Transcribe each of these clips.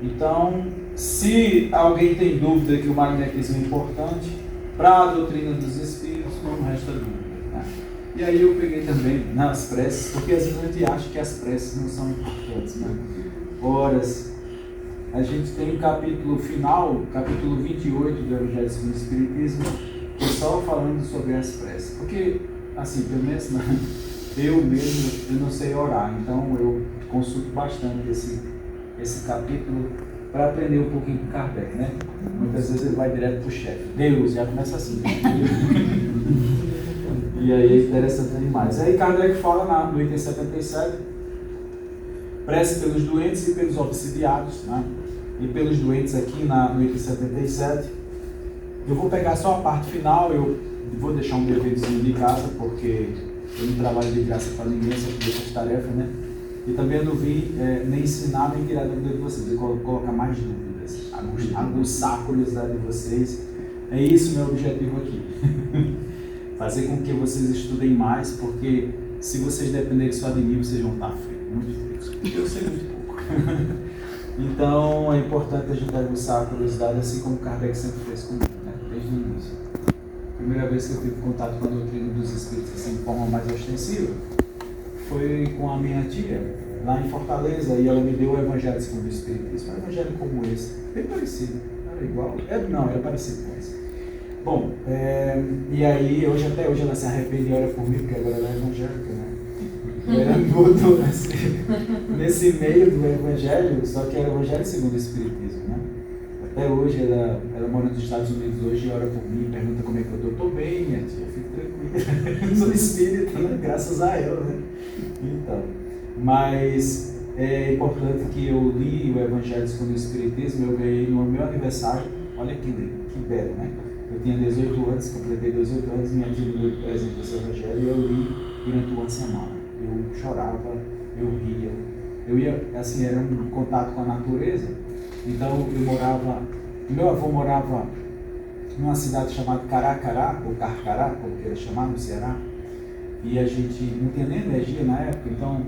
Então, se alguém tem dúvida que o magnetismo é importante para a doutrina dos espíritos, não resta dúvida, né? E aí eu peguei também nas preces, porque às vezes a gente acha que as preces não são importantes, né? Horas. A gente tem um capítulo final, capítulo 28 do Evangelho segundo o Espiritismo, que é só falando sobre as preces. Porque, assim, pelo menos eu mesmo, eu não sei orar, então eu consulto bastante esse capítulo para aprender um pouquinho com Kardec, né? Muitas vezes ele vai direto para o chefe. Deus, já começa assim. E aí é interessante demais. Aí Kardec fala no item 77, prece pelos doentes e pelos obsidiados, né? E pelos doentes aqui no item 77. Eu vou pegar só a parte final, eu vou deixar um deverzinho de casa, porque eu não trabalho de graça para ninguém, só que deixo as tarefas, né? E também eu não vim nem ensinar, nem tirar dúvida de vocês, eu colocar mais dúvidas, aguçar a curiosidade de vocês. É isso o meu objetivo aqui. Fazer com que vocês estudem mais, porque se vocês dependerem só de mim, vocês vão estar fritos, muito fritos, porque eu sei muito pouco. Então é importante a gente aguçar a curiosidade, assim como Kardec sempre fez comigo, né? Desde o início. A primeira vez que eu tive contato com a doutrina dos espíritos assim, de forma mais ostensiva foi com a minha tia, lá em Fortaleza, e ela me deu o Evangelho segundo o Espiritismo. Um evangelho como esse, bem parecido, era igual, era parecido com esse. Bom, e aí, até hoje ela se arrepende e ora por mim, porque agora ela é evangélica, né? Ela botou nesse meio do Evangelho, só que era o Evangelho segundo o Espiritismo, né? Até hoje, ela mora nos Estados Unidos hoje e ora por mim, pergunta como é que eu estou. Estou bem, minha tia, fico tranquila. Eu sou espírita, né? Graças a ela, né? Então, mas é importante que eu li o Evangelho segundo o Espiritismo, eu ganhei no meu aniversário, olha que belo, né? Eu tinha 18 anos, completei 18 anos, minha tia me deu de presente esse Evangelho e eu li durante uma semana. Eu chorava, eu ria, eu ia, assim, era um contato com a natureza. Então meu avô morava numa cidade chamada Caracará, ou Carcará, como queira chamar, no Ceará, e a gente não tinha nem energia na época, então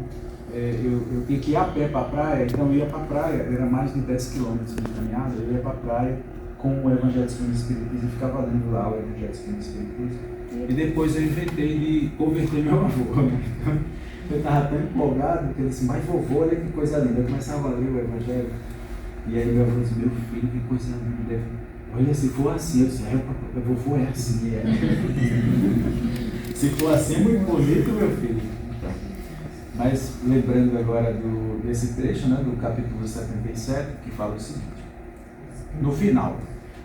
eu tinha que ir a pé para a praia, então eu ia para a praia, era mais de 10 quilômetros de caminhada, eu ia para a praia com o Evangelho segundo o Espiritismo e ficava lendo lá o Evangelho segundo o Espiritismo. E depois eu inventei de converter meu avô, né? Eu estava tão empolgado que ele disse, mas vovô, olha que coisa linda. Eu começava a ler o Evangelho. E aí meu avô disse, meu filho, que coisa linda. Olha, se for assim, eu disse, o vovô é assim, é. Se for assim, é muito bonito, meu filho. Então, mas lembrando agora desse trecho, né, do capítulo 77, que fala o seguinte. No final,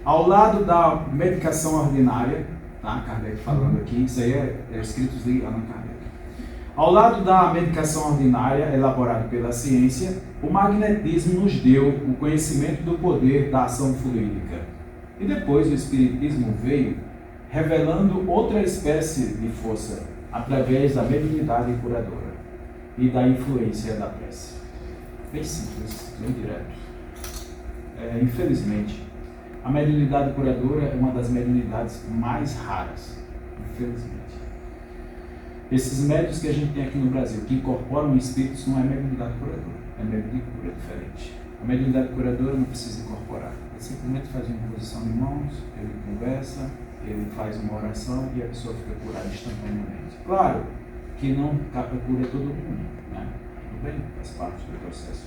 ao lado da medicação ordinária, tá, Kardec falando aqui, isso aí é escritos de Allan Kardec. Ao lado da medicação ordinária elaborada pela ciência, o magnetismo nos deu o conhecimento do poder da ação fluídica. E depois o espiritismo veio revelando outra espécie de força através da mediunidade curadora e da influência da prece. Bem simples, bem direto. Infelizmente, a mediunidade curadora é uma das mediunidades mais raras. Infelizmente. Esses médios que a gente tem aqui no Brasil, que incorporam espíritos, não é mediunidade curadora, é médium de cura, é diferente. A mediunidade curadora não precisa incorporar, ele simplesmente faz uma imposição de mãos, ele conversa, ele faz uma oração e a pessoa fica curada instantaneamente. Claro que não cura todo mundo, né? Tudo bem, faz parte do processo.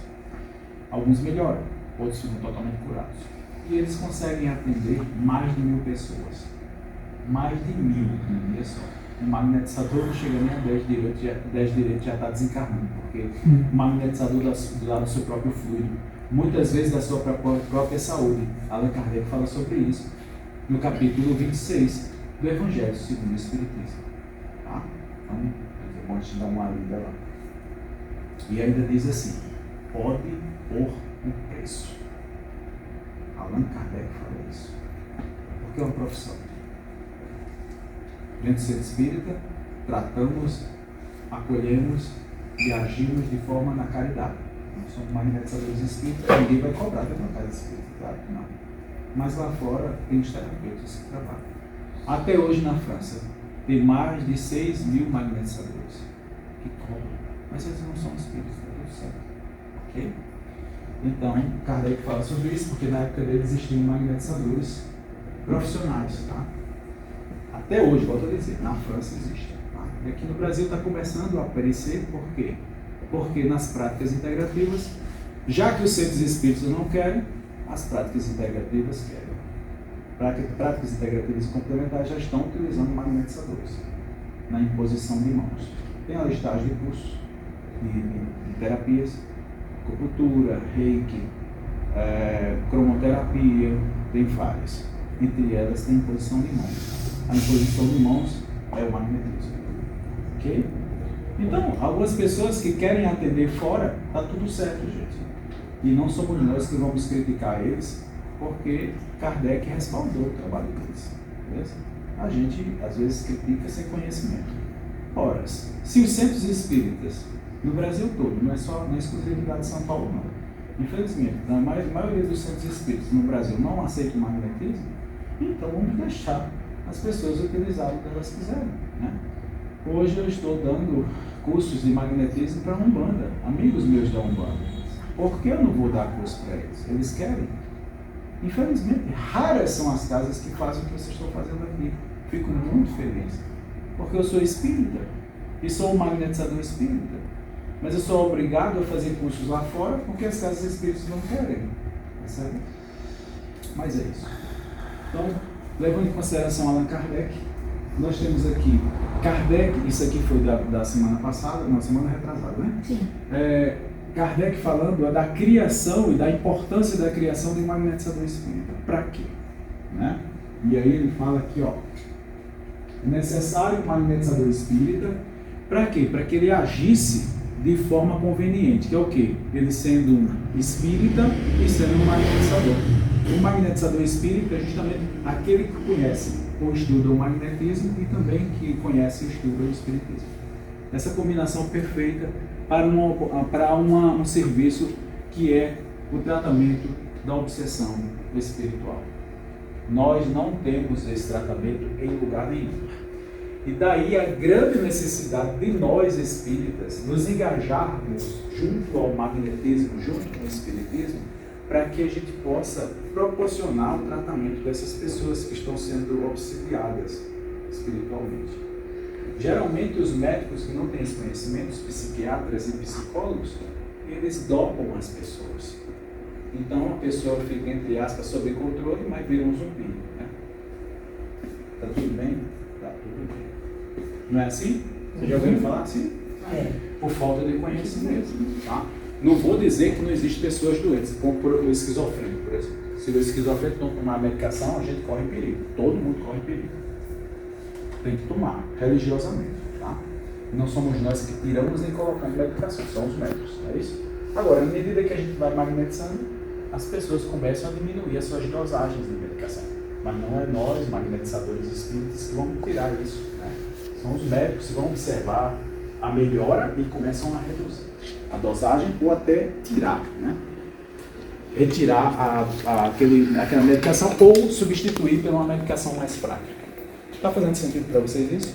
Alguns melhoram, outros ficam totalmente curados. E eles conseguem atender mais de 1000 pessoas. Mais de 1000 num dia só. O magnetizador não chega nem a 10 direito já está desencarnando, porque o magnetizador do lado do seu próprio fluido, muitas vezes da sua própria saúde. Allan Kardec fala sobre isso no capítulo 26 do Evangelho segundo o Espiritismo. Tá? Então, é bom a gente dar uma lida lá. E ainda diz assim, pode pôr o preço. Allan Kardec fala isso. Porque é uma profissão. Dentro do centro espírita, tratamos, acolhemos e agimos de forma na caridade. Nós somos magnetizadores espíritas, ninguém vai cobrar pela casa espírita, claro que não. Mas lá fora tem os terapeutas que trabalham. Até hoje na França, tem mais de 6.000 magnetizadores que cobram. Mas eles não são espíritas, está tudo certo. Ok? Então, Kardec fala sobre isso, porque na época dele existiam magnetizadores profissionais, tá? Até hoje, volto a dizer, na França existe. Tá? E aqui no Brasil está começando a aparecer, por quê? Porque nas práticas integrativas, já que os centros espíritos não querem, as práticas integrativas querem. Práticas integrativas e complementares já estão utilizando magnetizadores na imposição de mãos. Tem a listagem de cursos de terapias, acupuntura, reiki, cromoterapia, tem várias. Entre elas tem imposição de mãos. A imposição de mãos é o magnetismo. Ok? Então, algumas pessoas que querem atender fora, está tudo certo, gente. E não somos nós que vamos criticar eles, porque Kardec respaldou o trabalho deles. Beleza? A gente, às vezes, critica sem conhecimento. Ora, se os centros espíritas, no Brasil todo, não é só na exclusividade de São Paulo, não. Infelizmente, a maioria dos centros espíritas no Brasil não aceita o magnetismo, então vamos deixar as pessoas utilizarem o que elas quiserem. Né? Hoje eu estou dando cursos de magnetismo para a Umbanda, amigos meus da Umbanda. Por que eu não vou dar curso para eles? Eles querem. Infelizmente, raras são as casas que fazem o que vocês estão fazendo aqui. Fico muito feliz, porque eu sou espírita e sou um magnetizador espírita. Mas eu sou obrigado a fazer cursos lá fora porque as casas espíritas não querem. Percebe? Mas é isso. Então, levando em consideração Allan Kardec, nós temos aqui Kardec, isso aqui foi da semana passada, não, semana retrasada, né? Sim. Kardec falando da criação e da importância da criação de um magnetizador espírita. Para quê? Né? E aí ele fala aqui, ó, é necessário um magnetizador espírita, para quê? Para que ele agisse de forma conveniente, que é o quê? Ele sendo um espírita e sendo um magnetizador. O magnetizador espírita é justamente aquele que conhece ou estuda o magnetismo e também que conhece e estuda o espiritismo. Essa combinação perfeita para um serviço que é o tratamento da obsessão espiritual. Nós não temos esse tratamento em lugar nenhum. E daí a grande necessidade de nós espíritas nos engajarmos junto ao magnetismo, junto com o espiritismo, para que a gente possa proporcionar o tratamento dessas pessoas que estão sendo obsidiadas espiritualmente. Geralmente os médicos que não têm esse conhecimento, os psiquiatras e psicólogos, eles dopam as pessoas. Então a pessoa fica, entre aspas, sob controle, mas vira um zumbi. Né? Tá tudo bem? Tá tudo bem. Não é assim? Você já ouviu falar assim? Por falta de conhecimento. Tá? Não vou dizer que não existem pessoas doentes, como o esquizofrênico, por exemplo. Se o esquizofrênico não tomar medicação, a gente corre perigo. Todo mundo corre perigo. Tem que tomar, religiosamente. Tá? Não somos nós que tiramos nem colocamos medicação, são os médicos. É isso? Agora, à medida que a gente vai magnetizando, as pessoas começam a diminuir as suas dosagens de medicação. Mas não é nós, magnetizadores espíritas, que vamos tirar isso. Né? São os médicos que vão observar a melhora e começam a reduzir a dosagem ou até tirar, né? Retirar aquela medicação ou substituir por uma medicação mais fraca. Está fazendo sentido para vocês isso?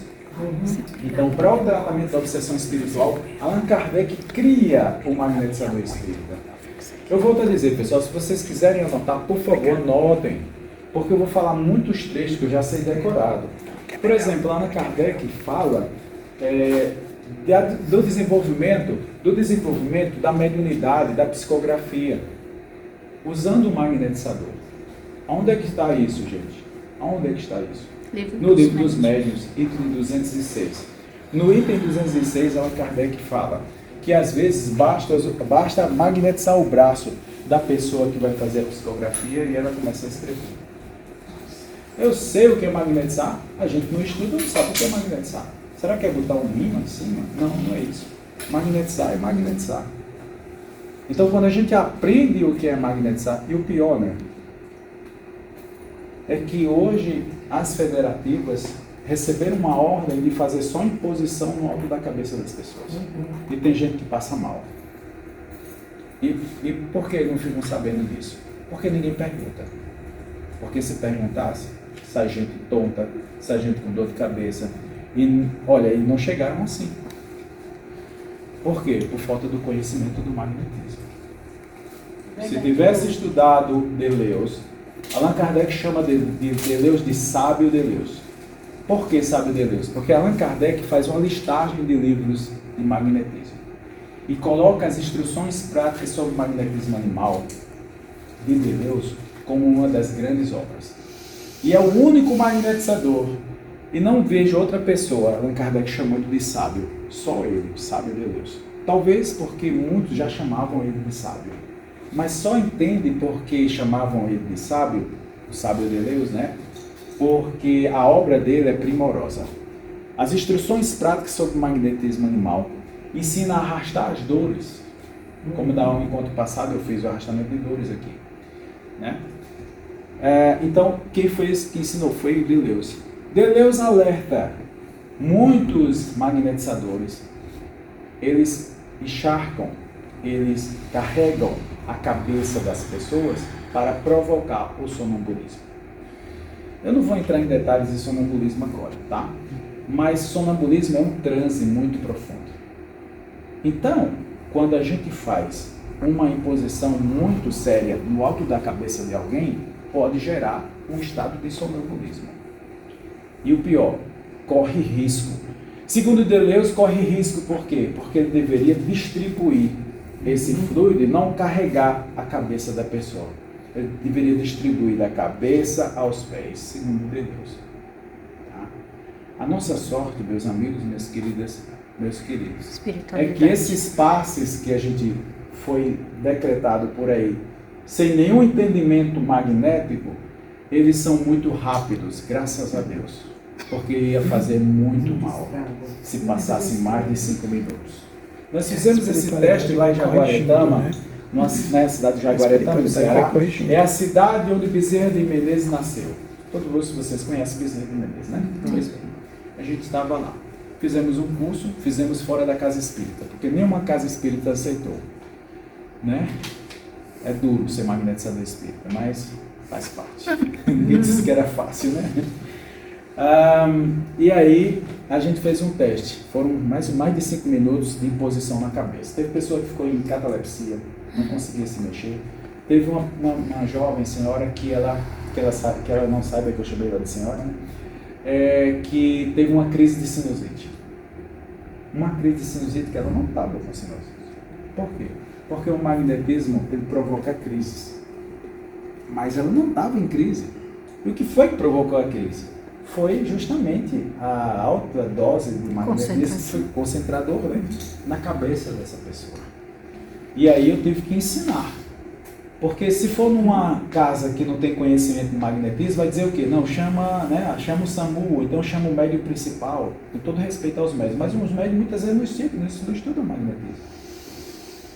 Então, para o tratamento da obsessão espiritual, Allan Kardec cria o magnetizador espírita. Eu volto a dizer, pessoal, se vocês quiserem anotar, por favor, anotem, porque eu vou falar muitos trechos que eu já sei decorado. Por exemplo, Allan Kardec fala do desenvolvimento da mediunidade, da psicografia, usando o magnetizador. Onde é que está isso, gente? Onde é que está isso? No livro dos médiuns, item 206. No item 206, Allan Kardec fala que às vezes basta magnetizar o braço da pessoa que vai fazer a psicografia e ela começa a escrever. Eu sei o que é magnetizar, a gente não estuda, não sabe o que é magnetizar. Será que é botar um imã em cima? Não, não é isso. Magnetizar é magnetizar. Então, quando a gente aprende o que é magnetizar, e o pior, né? É que hoje as federativas receberam uma ordem de fazer só imposição no alto da cabeça das pessoas. E tem gente que passa mal. E por que não ficam sabendo disso? Porque ninguém pergunta. Porque se perguntasse, sai gente tonta, sai gente com dor de cabeça. E olha, e não chegaram assim. Por quê? Por falta do conhecimento do magnetismo. Se tivesse estudado Deleuze, Allan Kardec chama de Deleuze de sábio Deleuze. Por que sábio Deleuze? Porque Allan Kardec faz uma listagem de livros de magnetismo e coloca as instruções práticas sobre magnetismo animal de Deleuze como uma das grandes obras. E é o único magnetizador. E não vejo outra pessoa, Allan Kardec chamando de sábio. Só ele, sábio Deleuze. Talvez porque muitos já chamavam ele de sábio. Mas só entende porque chamavam ele de sábio, o sábio Deleuze, né? Porque a obra dele é primorosa. As instruções práticas sobre o magnetismo animal ensinam a arrastar as dores. Como no encontro passado eu fiz o arrastamento de dores aqui, né? Então, quem foi esse que ensinou? Foi o Deleuze. Deleuze alerta muitos magnetizadores. Eles encharcam, eles carregam a cabeça das pessoas para provocar o sonambulismo. Eu não vou entrar em detalhes de sonambulismo agora, tá? Mas sonambulismo é um transe muito profundo. Então, quando a gente faz uma imposição muito séria no alto da cabeça de alguém, pode gerar um estado de sonambulismo. E o pior, corre risco. Segundo Deleuze, corre risco por quê? Porque ele deveria distribuir esse fluido e não carregar a cabeça da pessoa. Ele deveria distribuir da cabeça aos pés, segundo Deleuze. Tá? A nossa sorte, meus amigos, minhas queridas, meus queridos, é que esses passes que a gente foi decretado por aí, sem nenhum entendimento magnético, eles são muito rápidos, graças a Deus. Porque ia fazer muito mal se passasse mais de 5 minutos. Nós fizemos esse teste lá em Jaguaretama, na cidade de Jaguaretama, no Ceará. É a cidade onde Bezerra de Menezes nasceu. Todos vocês conhecem Bezerra de Menezes, né? A gente estava lá. Fizemos um curso, fizemos fora da casa espírita, porque nenhuma casa espírita aceitou, né? É duro ser magnetizador espírita, mas faz parte. Ninguém disse que era fácil, né? E aí a gente fez um teste. Foram mais de 5 minutos de imposição na cabeça. Teve pessoa que ficou em catalepsia, não conseguia se mexer. Teve uma jovem senhora que ela não saiba que eu chamei ela de senhora, né? Que teve uma crise de sinusite. Uma crise de sinusite que ela não estava com sinusite. Por quê? Porque o magnetismo ele provoca crises. Mas ela não estava em crise. E o que foi que provocou a crise? Foi justamente a alta dose de magnetismo que foi concentrador, né, na cabeça dessa pessoa. E aí eu tive que ensinar. Porque se for numa casa que não tem conhecimento de magnetismo, vai dizer o quê? Não, chama o SAMU, ou então chama o médium principal, com todo respeito aos médios. Mas os médios muitas vezes não estudam magnetismo.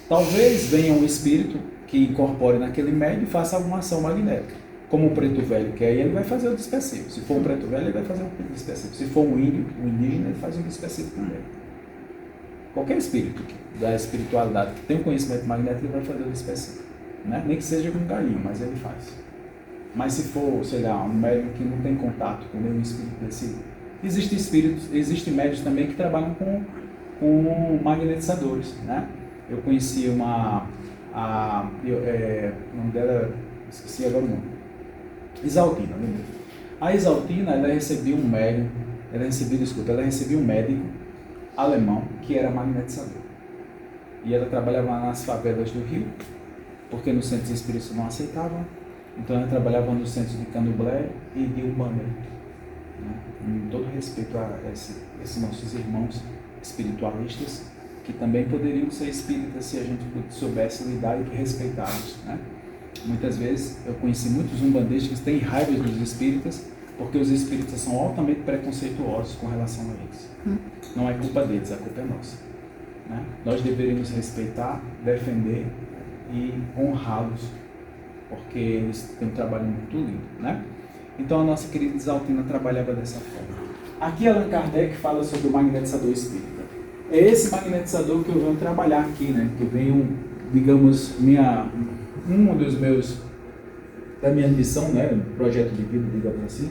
Talvez venha um espírito que incorpore naquele médium e faça alguma ação magnética. Como o preto velho, que aí ele vai fazer o dispersivo. Se for um preto velho, ele vai fazer um dispersivo. Se for um índio, um indígena, ele faz um dispersivo também. Qualquer espírito da espiritualidade que tem um conhecimento magnético, ele vai fazer o dispersivo. Né? Nem que seja com um galinho, mas ele faz. Mas se for, sei lá, um médium que não tem contato com nenhum espírito desse... Existem médiums também que trabalham com magnetizadores, né? Eu conheci o nome dela, esqueci agora o nome. Isaltina, lembrei. A Isaltina, ela recebia um médico alemão que era magnetizador. E ela trabalhava nas favelas do Rio, porque nos centros espíritas não aceitavam. Então ela trabalhava nos centros de Candomblé e de Umbanda. Né? Com todo respeito a esses nossos irmãos espiritualistas, que também poderiam ser espíritas se a gente soubesse lidar e respeitá-los, né? Muitas vezes eu conheci muitos umbandistas que têm raiva dos espíritas porque os espíritas são altamente preconceituosos com relação a eles. Não é culpa deles, a culpa é nossa. Né? Nós deveríamos respeitar, defender e honrá-los, porque eles têm um trabalho muito lindo. Né? Então a nossa querida Isaltina trabalhava dessa forma. Aqui Allan Kardec fala sobre o magnetizador espírita. É esse magnetizador que eu venho trabalhar aqui, né? Que eu venho, digamos, da minha missão, né, projeto de vida, digamos assim,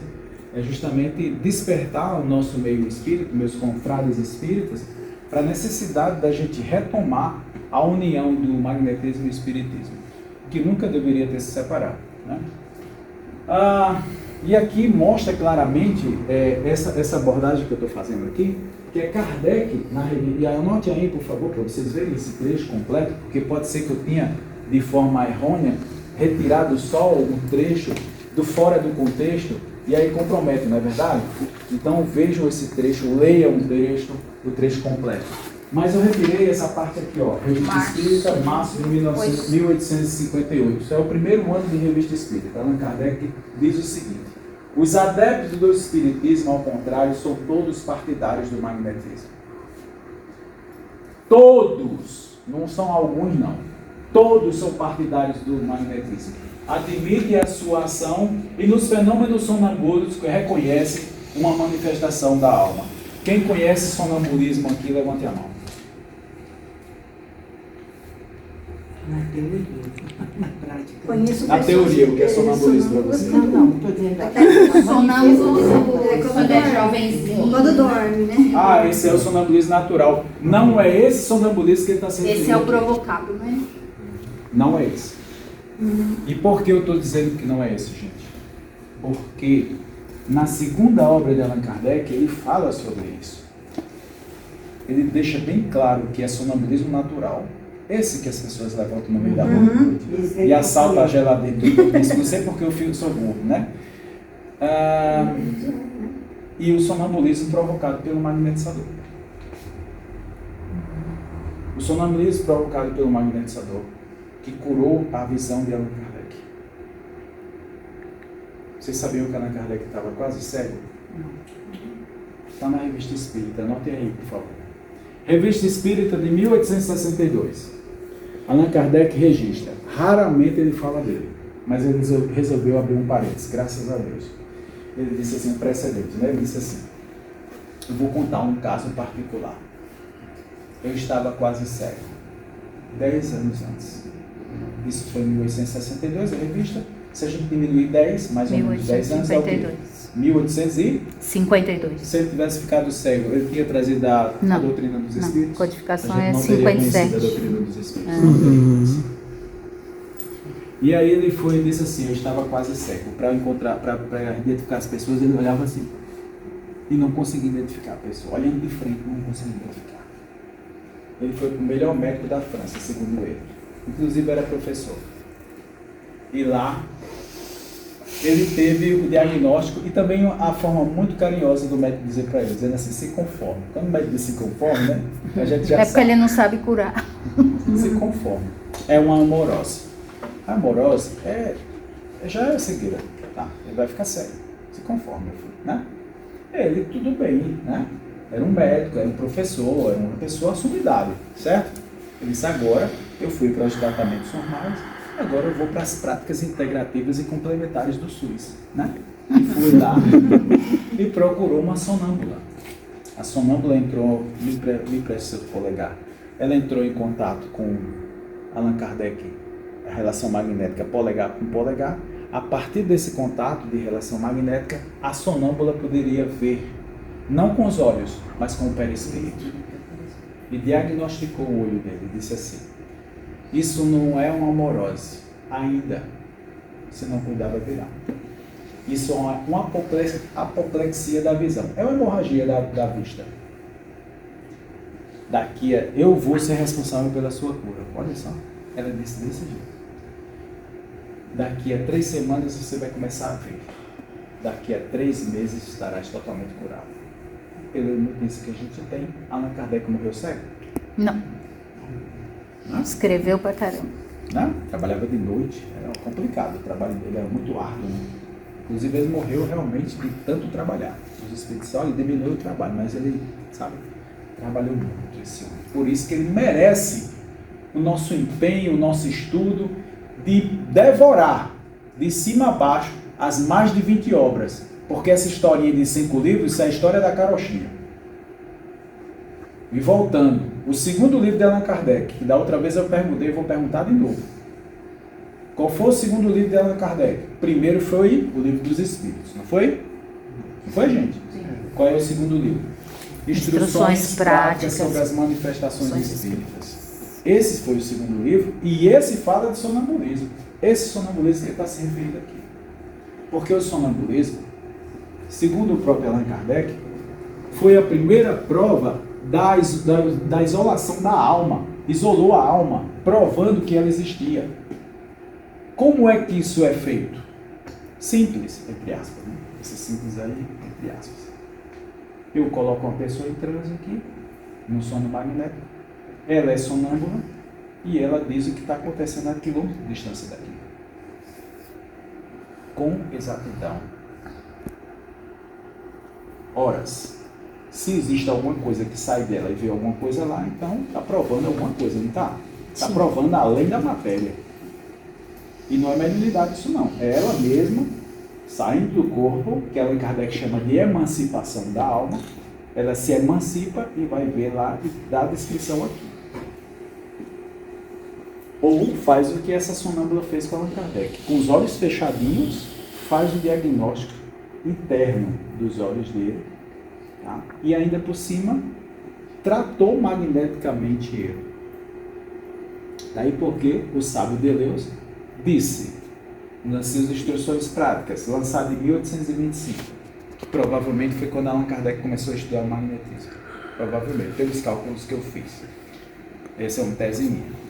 é justamente despertar o nosso meio espírita, meus confrades espíritas, para a necessidade da gente retomar a união do magnetismo e o espiritismo. que nunca deveria ter se separado, né? E aqui mostra claramente essa abordagem que eu estou fazendo aqui, que é Kardec, e anote aí, por favor, para vocês verem esse trecho completo, porque pode ser que eu tenha, de forma errônea, retirado só um trecho do fora do contexto, e aí compromete, não é verdade? Então vejam esse trecho, leiam o trecho completo. Mas eu retirei essa parte aqui, ó, Revista Espírita, março de 1858. Isso é o primeiro ano de Revista Espírita. Allan Kardec diz o seguinte: os adeptos do Espiritismo, ao contrário, são todos partidários do magnetismo. Todos, não são alguns não, todos são partidários do magnetismo. Admitem a sua ação e nos fenômenos sonambulos reconhecem uma manifestação da alma. Quem conhece sonambulismo aqui, levante a mão. Na teoria, na prática. Conheço Na teoria, o que é sonambulismo para você? Não, estou dizendo. Sonâmbulo é quando é jovenzinho. Quando dorme, né? Esse é o sonambulismo natural. Não é esse sonambulismo que ele está sendo Esse é o provocado, né? Não é esse. E por que eu estou dizendo que não é esse, gente? Porque na segunda obra de Allan Kardec, ele fala sobre isso. Ele deixa bem claro que é sonambulismo natural. Esse que as pessoas levantam no meio da rua e assaltam a geladeira. Não sei porque eu sou burro, né? E o sonambulismo provocado pelo magnetizador. O sonambulismo provocado pelo magnetizador, que curou a visão de Allan Kardec. Vocês sabiam que Allan Kardec estava quase cego? Está na Revista Espírita, anotem aí, por favor. Revista Espírita de 1862. Allan Kardec registra. Raramente ele fala dele, mas ele resolveu abrir um parênteses, graças a Deus. Ele disse assim, precedente, né? Ele disse assim: eu vou contar um caso particular. Eu estava quase cego, 10 anos antes. Isso foi em 1862, a revista. Se a gente diminuir 10, mais ou menos 10 anos, é o quê? 1852. Se ele tivesse ficado cego, ele tinha trazido a doutrina dos Espíritos? Não, codificação é 57. A doutrina dos Espíritos. E aí ele foi e disse assim: eu estava quase cego. Para identificar as pessoas, ele olhava assim e não conseguia identificar a pessoa. Olhando de frente, não conseguia identificar. Ele foi o melhor médico da França, segundo ele. Inclusive era professor. E lá ele teve o diagnóstico e também a forma muito carinhosa do médico dizer para ele, dizendo assim: se conforme. Quando o médico diz se conforme, né? A gente já sabe. Porque ele não sabe curar. Se conforme. É uma amorose. A amorose já é cegueira. Tá, ele vai ficar cego. Se conforme, meu filho, né? Ele, tudo bem, né? Era um médico, era um professor, era uma pessoa assumidade, certo? Ele disse: agora eu fui para os tratamentos normais, agora eu vou para as práticas integrativas e complementares do SUS, né? E fui lá e procurou uma sonâmbula. A sonâmbula entrou, me presta seu polegar, ela entrou em contato com Allan Kardec, a relação magnética polegar com polegar. A partir desse contato de relação magnética, a sonâmbula poderia ver, não com os olhos, mas com o perispírito. E diagnosticou o olho dele, disse assim: isso não é uma amorose, ainda, se não cuidar vai virar. Isso é uma apoplexia da visão, é uma hemorragia da vista. Eu vou ser responsável pela sua cura. Olha só, ela disse desse jeito. Daqui a 3 semanas você vai começar a ver. Daqui a 3 meses estarás totalmente curado. Pela notícia que a gente tem, Allan Kardec morreu cego? Não. Escreveu pra caramba. Não? Trabalhava de noite, era complicado. O trabalho dele era muito árduo, né? Inclusive ele morreu realmente de tanto trabalhar. Os espíritos, olha, ele diminuiu o trabalho, mas ele, sabe, trabalhou muito esse homem. Por isso que ele merece o nosso empenho, o nosso estudo de devorar de cima a baixo as mais de 20 obras. Porque essa historinha de 5 livros, isso é a história da carochinha. E voltando, o segundo livro de Allan Kardec, que da outra vez eu perguntei, eu vou perguntar de novo. Qual foi o segundo livro de Allan Kardec? Primeiro foi o Livro dos Espíritos, não foi? Não foi, gente? Sim. Qual é o segundo livro? Instruções práticas sobre as manifestações espíritas. Esse foi o segundo livro, e esse fala de sonambulismo. Esse sonambulismo que está se referindo aqui. Porque o sonambulismo, segundo o próprio Allan Kardec, foi a primeira prova da isolação da alma. Isolou a alma, provando que ela existia. Como é que isso é feito? Simples, entre aspas. Né? Esse simples aí, entre aspas. Eu coloco uma pessoa em transe aqui, no sono magnético. Ela é sonâmbula e ela diz o que está acontecendo a quilômetros de distância daqui. Com exatidão. Horas. Se existe alguma coisa que sai dela e vê alguma coisa lá, então está provando alguma coisa, não está? Está provando além da matéria. E não é mediunidade isso não. É ela mesma saindo do corpo, que Allan Kardec chama de emancipação da alma. Ela se emancipa e vai ver lá e dá a descrição aqui. Ou faz o que essa sonâmbula fez com Allan Kardec. Com os olhos fechadinhos, faz o diagnóstico interno dos olhos dele. Tá? E ainda por cima, tratou magneticamente ele. Daí porque o sábio Deleuze disse, nas suas instruções práticas, lançado em 1825, que provavelmente foi quando Allan Kardec começou a estudar o magnetismo. Provavelmente, pelos cálculos que eu fiz. Essa é uma tese minha.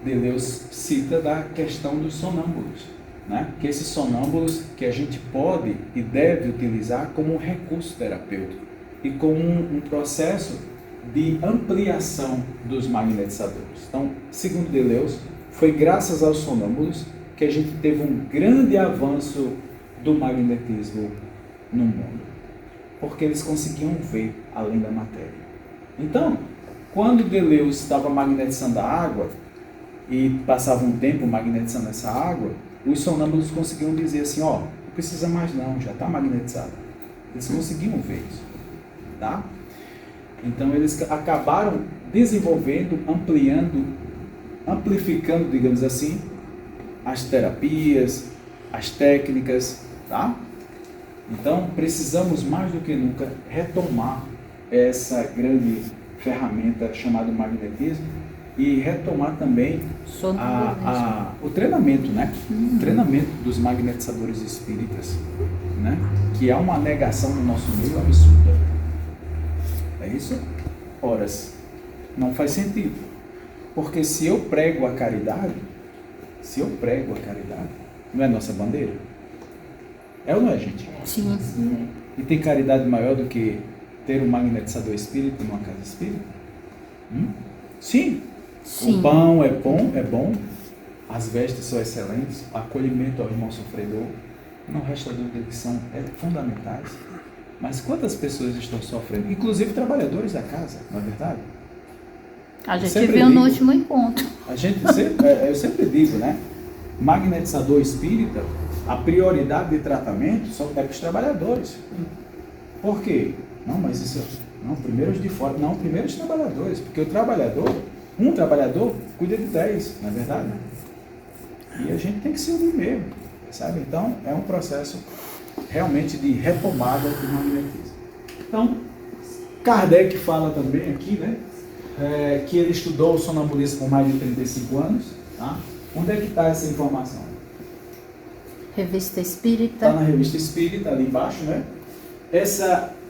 Deleuze cita da questão dos sonâmbulos, né? Que esses sonâmbulos que a gente pode e deve utilizar como um recurso terapêutico e como um processo de ampliação dos magnetizadores. Então, segundo Deleuze, foi graças aos sonâmbulos que a gente teve um grande avanço do magnetismo no mundo, porque eles conseguiam ver além da matéria. Então, quando Deleuze estava magnetizando a água e passava um tempo magnetizando essa água, os sonâmbulos conseguiam dizer assim, ó, não precisa mais não, já está magnetizado. Eles conseguiam ver isso, tá? Então eles acabaram desenvolvendo, amplificando, digamos assim, as terapias, as técnicas, tá? Então precisamos mais do que nunca retomar essa grande ferramenta chamada magnetismo e retomar também o treinamento, né? O treinamento dos magnetizadores espíritas, né? Que é uma negação no nosso meio absurda. É isso? Horas. Não faz sentido. Porque se eu prego a caridade, não é nossa bandeira? É ou não é, gente? Sim. E tem caridade maior do que ter um magnetizador espírita numa casa espírita? Sim. Sim. O pão é bom, as vestes são excelentes, o acolhimento ao irmão sofredor, não resta dúvida que são fundamentais. Mas quantas pessoas estão sofrendo? Inclusive trabalhadores da casa, não é verdade? A gente viu no último encontro. Eu sempre digo, né? Magnetizador espírita, a prioridade de tratamento é para os trabalhadores. Por quê? Não, mas isso... Não, primeiro os de fora. Não, primeiro os trabalhadores. Porque um trabalhador cuida de 10, não é verdade? E a gente tem que se unir mesmo, sabe? Então, é um processo realmente de retomada do magnetismo. Então, Kardec fala também aqui, né? Que ele estudou o sonambulismo por mais de 35 anos. Tá? Onde é que está essa informação? Revista Espírita. Está na Revista Espírita, ali embaixo, né?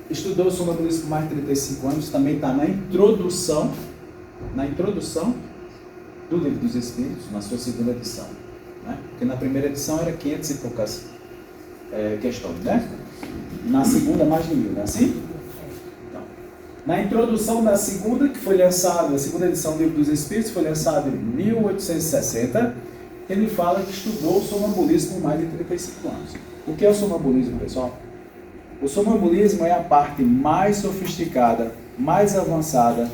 Estudou o sonambulismo por mais de 35 anos, também está na introdução do Livro dos Espíritos, na sua segunda edição. Né? Porque na primeira edição era 500 e poucas questões, né? Na segunda, mais de 1000, não é assim? Então, na introdução da segunda, que foi lançada, a segunda edição do Livro dos Espíritos, foi lançada em 1860, ele fala que estudou o sonambulismo por mais de 35 anos. O que é o sonambulismo, pessoal? O sonambulismo é a parte mais sofisticada, mais avançada,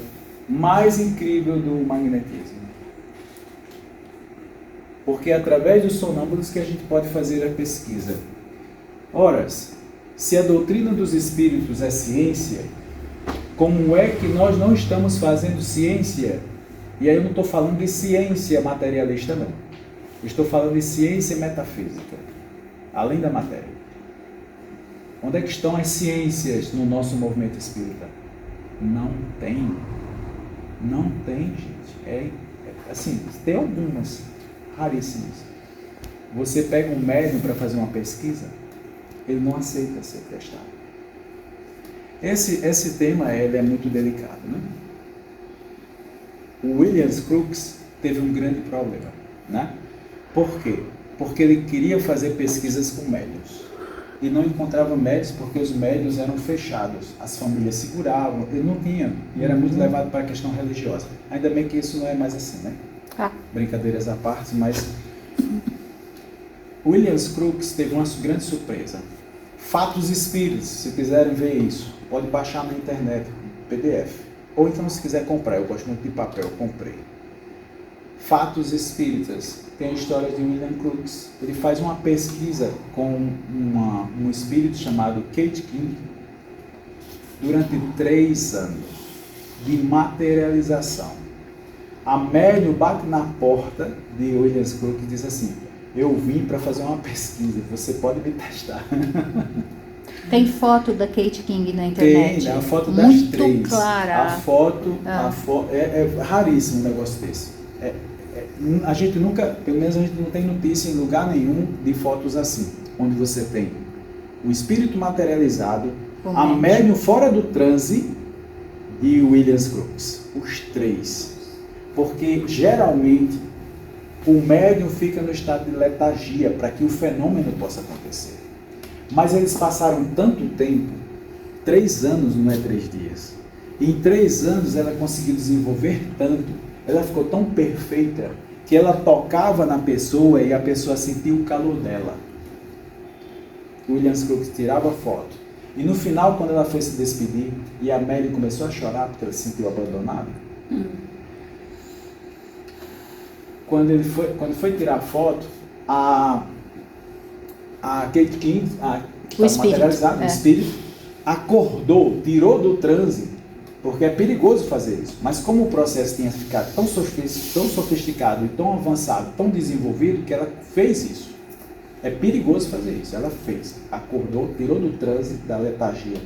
mais incrível do magnetismo. Porque é através dos sonâmbulos que a gente pode fazer a pesquisa. Ora, se a doutrina dos espíritos é ciência, como é que nós não estamos fazendo ciência? E aí eu não estou falando de ciência materialista, não. Eu estou falando de ciência metafísica, além da matéria. Onde é que estão as ciências no nosso movimento espírita? Não tem. Não tem, gente. Assim, tem algumas, raríssimas. Você pega um médium para fazer uma pesquisa, ele não aceita ser testado. Esse tema ele é muito delicado, né? O Williams Crookes teve um grande problema, né? Por quê? Porque ele queria fazer pesquisas com médiuns e não encontrava médios porque os médiuns eram fechados, as famílias seguravam, ele não tinha, e era muito levado para a questão religiosa. Ainda bem que isso não é mais assim, né? Brincadeiras à parte, mas Williams Crookes teve uma grande surpresa. Fatos Espíritos, se quiserem ver isso, pode baixar na internet, PDF. Ou então, se quiser comprar, eu gosto muito de papel, comprei. Fatos Espíritas, tem a história de William Crookes. Ele faz uma pesquisa com um espírito chamado Kate King durante 3 anos de materialização. A médium bate na porta de William Crookes e diz assim: eu vim para fazer uma pesquisa, você pode me testar. Tem foto da Kate King na internet? Tem, a foto das muito 3. Clara. A foto é raríssimo um negócio desse. A gente nunca, pelo menos a gente não tem notícia em lugar nenhum de fotos assim, onde você tem o espírito materializado, a médium fora do transe e o Williams Crookes. Os 3. Porque geralmente o médium fica no estado de letargia para que o fenômeno possa acontecer. Mas eles passaram tanto tempo, 3 anos não é 3 dias. E em 3 anos ela conseguiu desenvolver tanto, ela ficou tão perfeita, que ela tocava na pessoa e a pessoa sentia o calor dela. Williams Crookes tirava foto. E no final, quando ela foi se despedir, e a Mary começou a chorar porque ela se sentiu abandonada, quando foi tirar a foto, a Kate King, que estava materializada, o espírito, acordou, tirou do transe, porque é perigoso fazer isso. Mas como o processo tinha ficado tão sofisticado e tão avançado, tão desenvolvido, que ela fez isso. É perigoso fazer isso. Ela fez, acordou, tirou do transe, da letargia,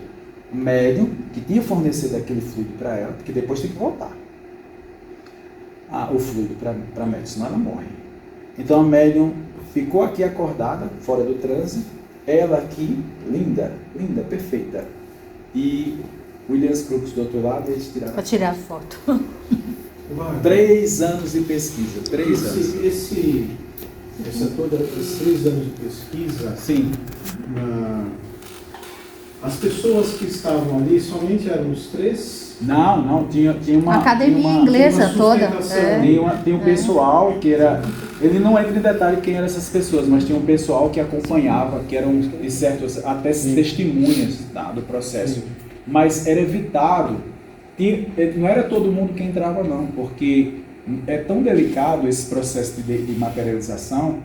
o médium que tinha fornecido aquele fluido para ela, porque depois tem que voltar o fluido para a médium, senão ela morre. Então a médium ficou aqui acordada, fora do transe, ela aqui, linda, linda, perfeita. E Williams Crookes do outro lado, eles tiraram. Para tirar a foto. 3 anos de pesquisa, 3 anos. Esses 3 anos de pesquisa, Sim. As pessoas que estavam ali somente eram os 3? Não, tinha uma academia inglesa toda. Tem um pessoal que era. Ele não entra em detalhe quem eram essas pessoas, mas tinha um pessoal que acompanhava, que eram de certos até testemunhas do processo. Mas era evitado. Não era todo mundo que entrava, não, porque é tão delicado esse processo de materialização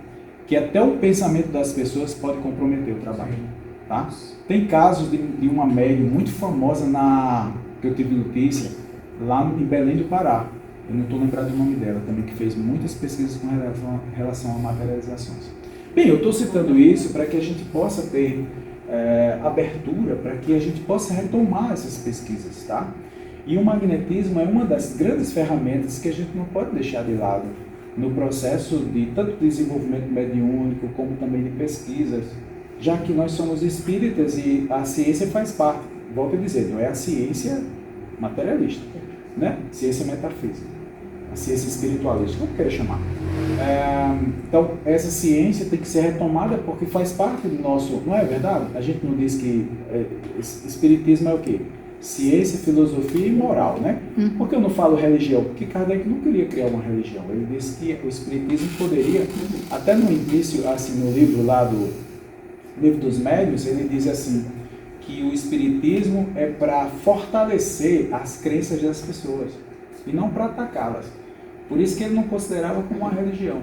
que até o pensamento das pessoas pode comprometer o trabalho. Tá? Tem casos de uma médium muito famosa que eu tive notícia lá em Belém do Pará. Eu não estou lembrado do nome dela também, que fez muitas pesquisas com relação a materializações. Bem, eu estou citando isso para que a gente possa ter abertura, para que a gente possa retomar essas pesquisas, tá? E o magnetismo é uma das grandes ferramentas que a gente não pode deixar de lado no processo de tanto desenvolvimento mediúnico como também de pesquisas, já que nós somos espíritas e a ciência faz parte. Volto a dizer, não é a ciência materialista, né? Ciência metafísica, a ciência espiritualista, como queira chamar. Então, essa ciência tem que ser retomada porque faz parte do nosso... Não é verdade? A gente não diz que espiritismo é o quê? Ciência, filosofia e moral, né? Por que eu não falo religião? Porque Kardec não queria criar uma religião. Ele disse que o espiritismo poderia, até no início, assim, no livro lá do Livro dos Médiuns, ele diz assim, que o espiritismo é para fortalecer as crenças das pessoas e não para atacá-las. Por isso que ele não considerava como uma religião.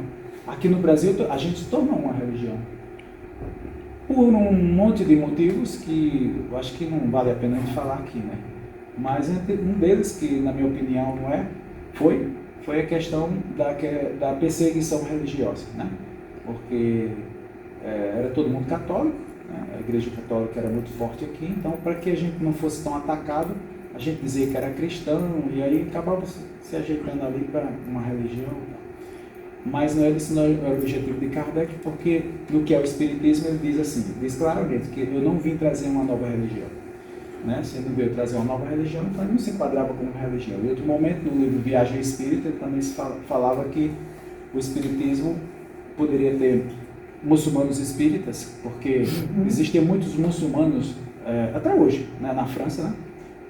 Aqui no Brasil, a gente se tornou uma religião. Por um monte de motivos que eu acho que não vale a pena a gente falar aqui, né? Mas um deles, que na minha opinião não é, foi a questão da perseguição religiosa, né? Porque era todo mundo católico, né? A Igreja Católica era muito forte aqui, então para que a gente não fosse tão atacado, a a gente dizia que era cristão, e aí acabava se ajeitando ali para uma religião. Mas não esse não era o objetivo de Kardec, porque no que é o Espiritismo ele diz assim, diz claramente que eu não vim trazer uma nova religião. Né? Se ele veio trazer uma nova religião, então ele não se enquadrava como religião. Em outro momento, no livro Viagem Espírita, ele também falava que o Espiritismo poderia ter muçulmanos espíritas, porque existem muitos muçulmanos, até hoje, né, na França, né?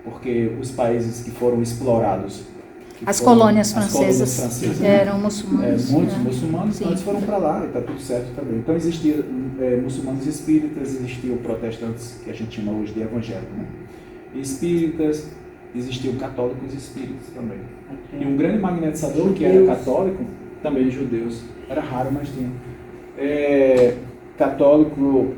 Porque os países que foram explorados, As colônias francesas né? eram muçulmanos. Muitos muçulmanos, Sim. então eles foram para lá e está tudo certo também. Então existiam muçulmanos espíritas, existiam protestantes, que a gente chama hoje de evangélicos, né? Espíritas, existiam católicos espíritas também. E um grande magnetizador que era católico, também judeus, era raro, mas tinha. Católico,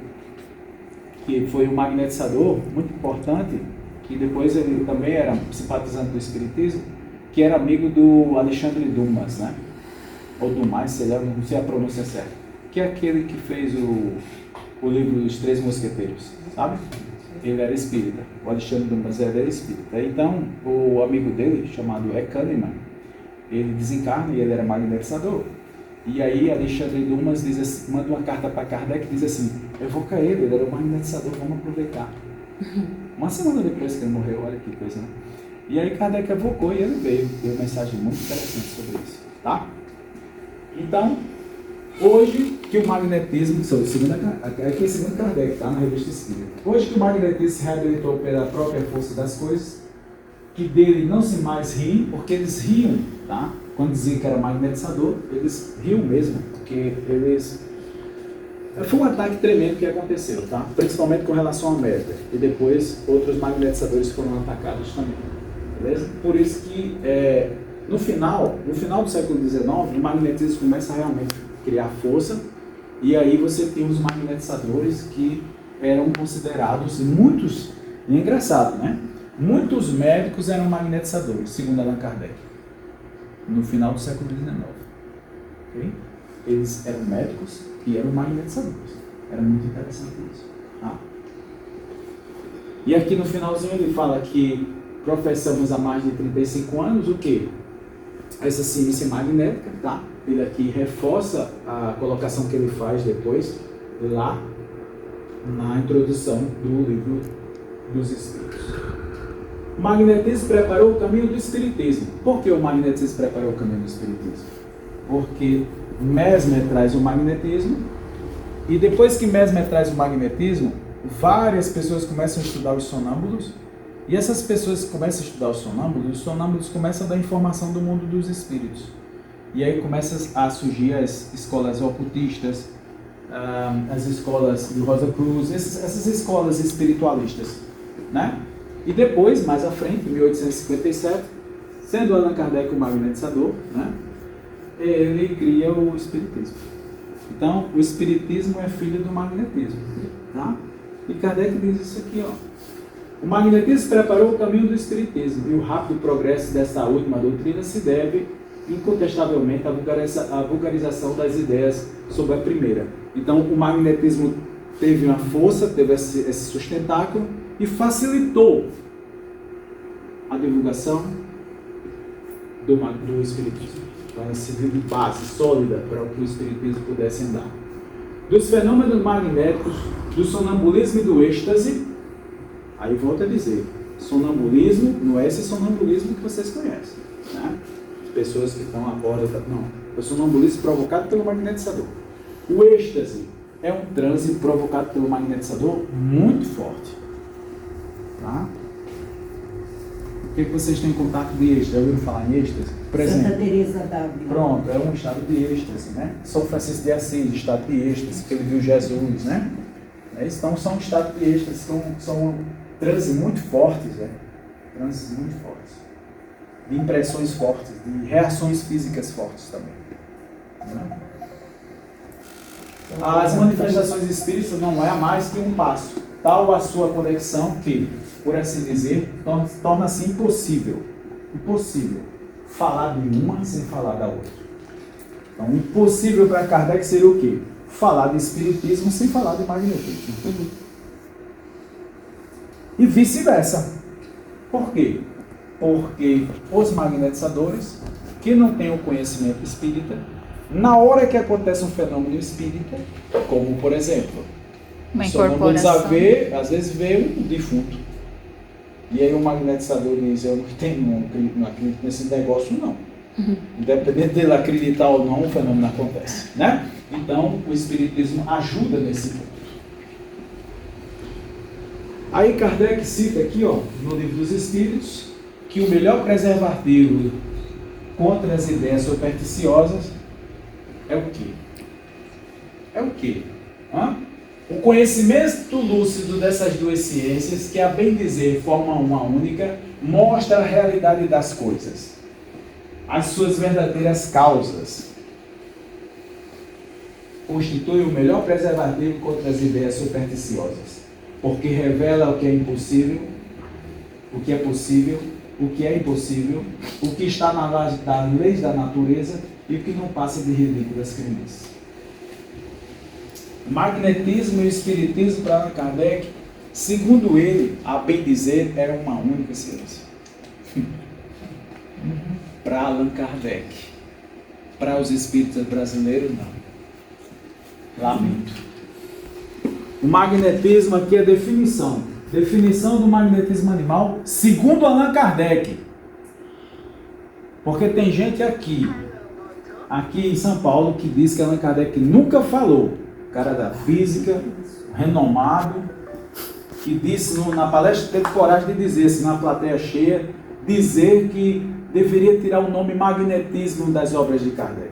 que foi um magnetizador muito importante, que depois ele também era simpatizante do espiritismo, que era amigo do Alexandre Dumas, né? Ou Dumas, sei lá, não sei a pronúncia certa, que é aquele que fez o livro Os Três Mosqueteiros, sabe? Ele era espírita, o Alexandre Dumas era espírita. Então, o amigo dele, chamado Kahneman, ele desencarna e ele era magnetizador. E aí Alexandre Dumas diz assim, manda uma carta para Kardec e diz assim, evoca ele era o magnetizador, vamos aproveitar. Uma semana depois que ele morreu, olha que coisa, né? E aí Kardec evocou e ele veio, deu uma mensagem muito interessante sobre isso, tá? Então, hoje que o magnetismo, aqui é segundo Kardec, tá? Na Revista Espírita. Hoje que o magnetismo se reabilitou pela própria força das coisas, que dele não se mais riem, porque eles riam, tá? Quando diziam que era magnetizador, eles riam mesmo, porque eles... Foi um ataque tremendo que aconteceu, tá? Principalmente com relação à América. E depois outros magnetizadores foram atacados também. Beleza? Por isso que no final do século XIX, o magnetismo começa a realmente criar força. E aí você tem os magnetizadores que eram considerados muitos... E é engraçado, né? Muitos médicos eram magnetizadores, segundo Allan Kardec. No final do século XIX. Okay? Eles eram médicos e eram magnetizadores. Era muito interessante isso. Tá? E aqui no finalzinho ele fala que professamos há mais de 35 anos o quê? Essa ciência magnética, tá? Ele aqui reforça a colocação que ele faz depois, lá na introdução do livro dos Espíritos. O magnetismo preparou o caminho do espiritismo. Por que o magnetismo preparou o caminho do espiritismo? Porque Mesmer traz o magnetismo, e depois que Mesmer traz o magnetismo, várias pessoas começam a estudar os sonâmbulos, e essas pessoas que começam a estudar os sonâmbulos começam a dar informação do mundo dos espíritos. E aí começam a surgir as escolas ocultistas, as escolas de Rosa Cruz, essas escolas espiritualistas, né? E depois, mais à frente, em 1857, sendo Allan Kardec o magnetizador, né? Ele cria o espiritismo. Então, o espiritismo é filho do magnetismo, tá? E Kardec diz isso aqui, ó. O magnetismo preparou o caminho do espiritismo, e o rápido progresso dessa última doutrina se deve, incontestavelmente, à vulgarização das ideias sobre a primeira. Então, o magnetismo teve uma força, teve esse sustentáculo, e facilitou a divulgação do espiritismo. Então, ela serviu de base sólida para que o espiritismo pudesse andar. Dos fenômenos magnéticos, do sonambulismo e do êxtase, aí volto a dizer, sonambulismo não é esse sonambulismo que vocês conhecem, né? Pessoas que estão a bordo, não. É o sonambulismo provocado pelo magnetizador. O êxtase é um transe provocado pelo magnetizador muito forte. Tá? O que vocês têm em contato de êxtase? Já ouviram falar em êxtase? Por exemplo, Santa Teresa d'Ávila. Pronto, é um estado de êxtase, né? São Francisco de Assis, estado de êxtase, que ele viu Jesus, né? Então são estados de êxtase, são transes muito fortes, né? Transes muito fortes. De impressões fortes, de reações físicas fortes também. Né? As manifestações espíritas não é mais que um passo. Tal a sua conexão que, por assim dizer, torna-se impossível falar de uma sem falar da outra. Então, impossível para Kardec seria o quê? Falar de espiritismo sem falar de magnetismo. E vice-versa. Por quê? Porque os magnetizadores, que não têm o conhecimento espírita, na hora que acontece um fenômeno espírita, como por exemplo, Uma sonâmbulos incorporação. às vezes vê um defunto. E aí o magnetizador diz, eu não acredito nesse negócio não. Independente dele acreditar ou não, o fenômeno acontece, né? Então, o Espiritismo ajuda nesse ponto. Aí Kardec cita aqui, ó, no Livro dos Espíritos, que o melhor preservativo contra as ideias supersticiosas é o quê? É o quê? O conhecimento lúcido dessas duas ciências, que a bem dizer formam uma única, mostra a realidade das coisas, as suas verdadeiras causas. Constitui o melhor preservativo contra as ideias supersticiosas, porque revela o que é impossível, o que é possível, o que é impossível, o que está nas leis da natureza e o que não passa de ridículas crendices. O magnetismo e o espiritismo para Allan Kardec, segundo ele, a bem dizer, era uma única ciência. Para Allan Kardec. Para os espíritas brasileiros, não. Lamento. O magnetismo aqui é definição. Definição do magnetismo animal, segundo Allan Kardec. Porque tem gente aqui em São Paulo, que diz que Allan Kardec nunca falou. O cara da física, renomado, que disse na palestra, teve coragem de dizer, assim, na plateia cheia, dizer que deveria tirar o nome magnetismo das obras de Kardec.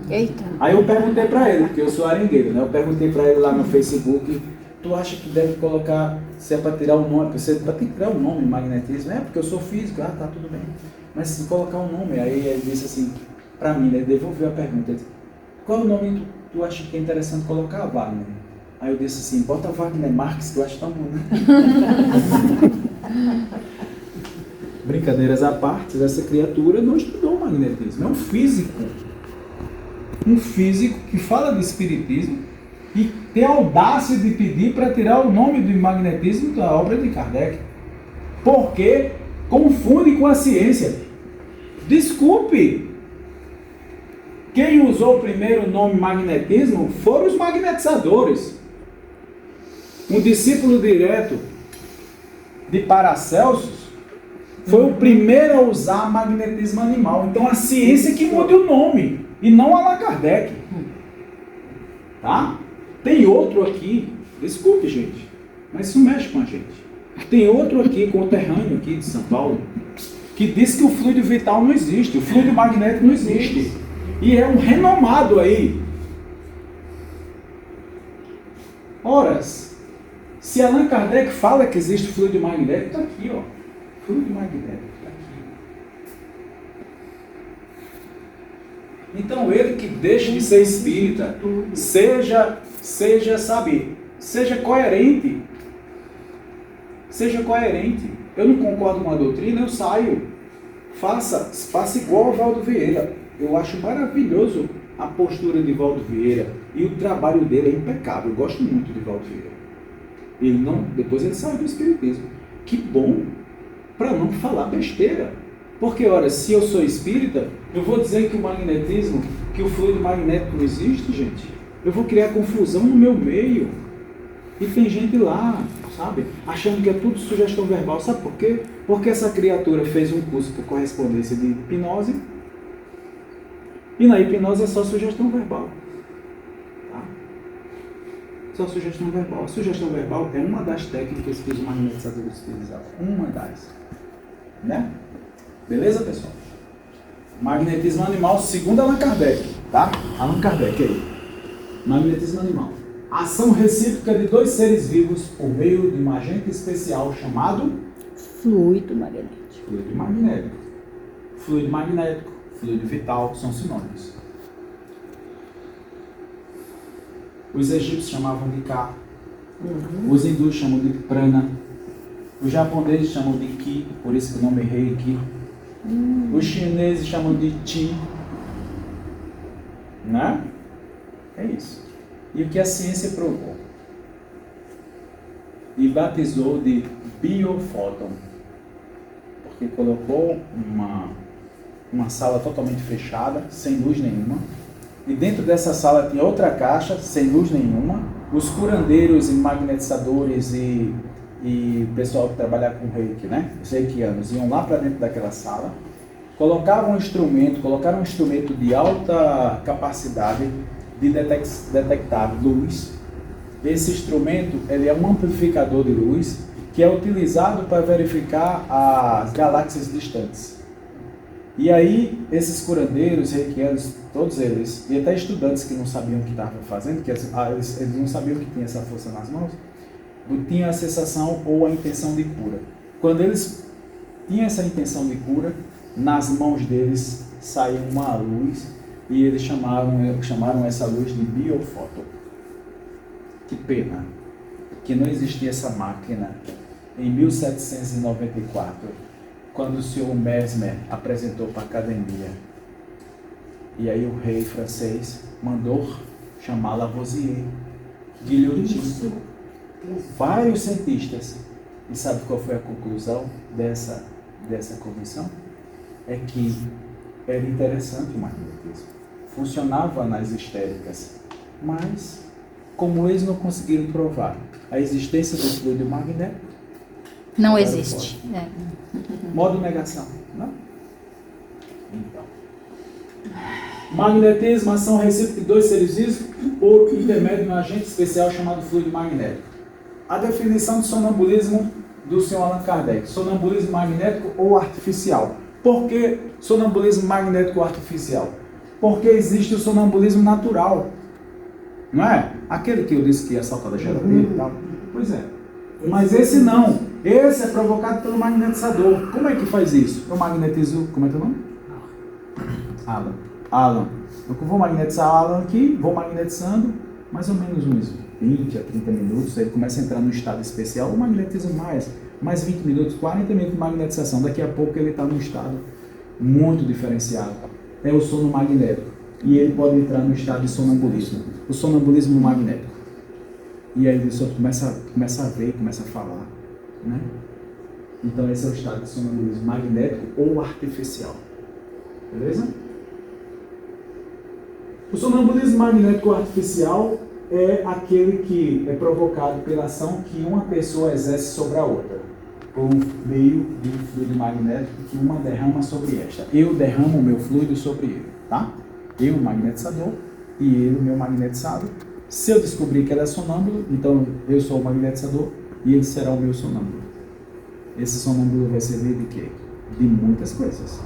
Eita. Aí eu perguntei para ele, porque eu sou arengueiro, né? Eu perguntei para ele lá no Facebook, tu acha que deve colocar, se é para tirar o nome, você vai ter que tirar o nome magnetismo? É, porque eu sou físico, tá tudo bem. Mas se colocar um nome, aí ele disse assim, para mim, ele devolveu a pergunta, ele disse, qual o nome tu acha que é interessante colocar, Wagner? Aí eu disse assim, bota Wagner Marques, que eu acho tão bonito. Brincadeiras à parte, essa criatura não estudou magnetismo, é um físico. Um físico que fala de espiritismo e tem a audácia de pedir para tirar o nome do magnetismo da obra de Kardec. Porque confunde com a ciência. Desculpe, quem usou primeiro o nome magnetismo foram os magnetizadores. Um discípulo direto de Paracelsus foi o primeiro a usar magnetismo animal. Então a ciência que muda o nome e não Allan Kardec. Tá? Tem outro aqui, desculpe gente, mas isso mexe com a gente. Tem outro aqui, conterrâneo aqui de São Paulo, que diz que o fluido vital não existe, o fluido magnético não existe. E é um renomado aí. Ora, se Allan Kardec fala que existe fluido magnético, está aqui, ó. Fluido magnético está aqui. Então ele que deixa de ser espírita, seja coerente. Seja coerente. Eu não concordo com a doutrina, eu saio. Faça igual ao Valdo Vieira. Eu acho maravilhoso a postura de Valdo Vieira. E o trabalho dele é impecável. Eu gosto muito de Valdo Vieira. Depois ele saiu do espiritismo. Que bom, para não falar besteira. Porque, ora, se eu sou espírita, eu vou dizer que o magnetismo, que o fluido magnético não existe, gente. Eu vou criar confusão no meu meio. E tem gente lá, sabe, achando que é tudo sugestão verbal. Sabe por quê? Porque essa criatura fez um curso por correspondência de hipnose. E na hipnose é só sugestão verbal. Tá? Só sugestão verbal. A sugestão verbal é uma das técnicas que os magnetizadores utilizavam. Uma das. Né? Beleza, pessoal? Magnetismo animal, segundo Allan Kardec. Tá? Allan Kardec aí. Magnetismo animal. Ação recíproca de dois seres vivos por meio de um agente especial chamado Fluido magnético. fluido magnético. Fluido magnético, fluido vital são sinônimos. Os egípcios chamavam de Ka, os hindus chamam de Prana, os japoneses chamam de Ki, por isso que o nome é Reiki, os chineses chamam de Chi, né? É isso. E o que a ciência provou? E batizou de biofóton. que colocou uma sala totalmente fechada, sem luz nenhuma. E dentro dessa sala tinha outra caixa, sem luz nenhuma. Os curandeiros e magnetizadores e pessoal que trabalha com reiki, né? Os reikianos, iam lá para dentro daquela sala, colocaram um instrumento de alta capacidade de detectar luz. Esse instrumento, ele é um amplificador de luz que é utilizado para verificar as galáxias distantes. E aí, esses curandeiros, reikianos, todos eles, e até estudantes que não sabiam o que estavam fazendo, que eles não sabiam que tinha essa força nas mãos, tinham a sensação ou a intenção de cura. Quando eles tinham essa intenção de cura, nas mãos deles saiu uma luz e eles chamaram essa luz de biofoto. Que pena que não existia essa máquina em 1794, quando o senhor Mesmer apresentou para a academia. E aí o rei francês mandou chamar Lavoisier, Guillotin, vários cientistas. E sabe qual foi a conclusão dessa comissão? É que era interessante o magnetismo, funcionava nas histéricas, mas como eles não conseguiram provar a existência do fluido magnético, Não existe. É. modo negação, não? Então, magnetismo, ação recíproca de dois seres vivos por intermédio de um agente especial chamado fluido magnético. A definição de sonambulismo do Sr. Allan Kardec: sonambulismo magnético ou artificial. Por que sonambulismo magnético ou artificial? Porque existe o sonambulismo natural, não é? Aquele que eu disse que ia saltar da geladeira e tal. Pois é. Mas esse não. Esse é provocado pelo magnetizador. Como é que faz isso? Eu magnetizo. Como é teu nome? Alan. Eu vou magnetizar Alan aqui, vou magnetizando mais ou menos uns 20 a 30 minutos. Ele começa a entrar no estado especial. Eu magnetizo mais 20 minutos, 40 minutos de magnetização. Daqui a pouco ele está num estado muito diferenciado. É o sono magnético. E ele pode entrar no estado de sonambulismo. O sonambulismo magnético. E aí ele só começa a ver, começa a falar, né? Então esse é o estado de sonambulismo magnético ou artificial. Beleza? O sonambulismo magnético ou artificial é aquele que é provocado pela ação que uma pessoa exerce sobre a outra, por meio de um fluido magnético que uma derrama sobre esta. Eu derramo o meu fluido sobre ele, tá? Eu, o magnetizador, e ele, o meu magnetizado. Se eu descobrir que ele é sonâmbulo, então eu sou o magnetizador e ele será o meu sonâmbulo. Esse sonâmbulo vai servir de quê? De muitas coisas.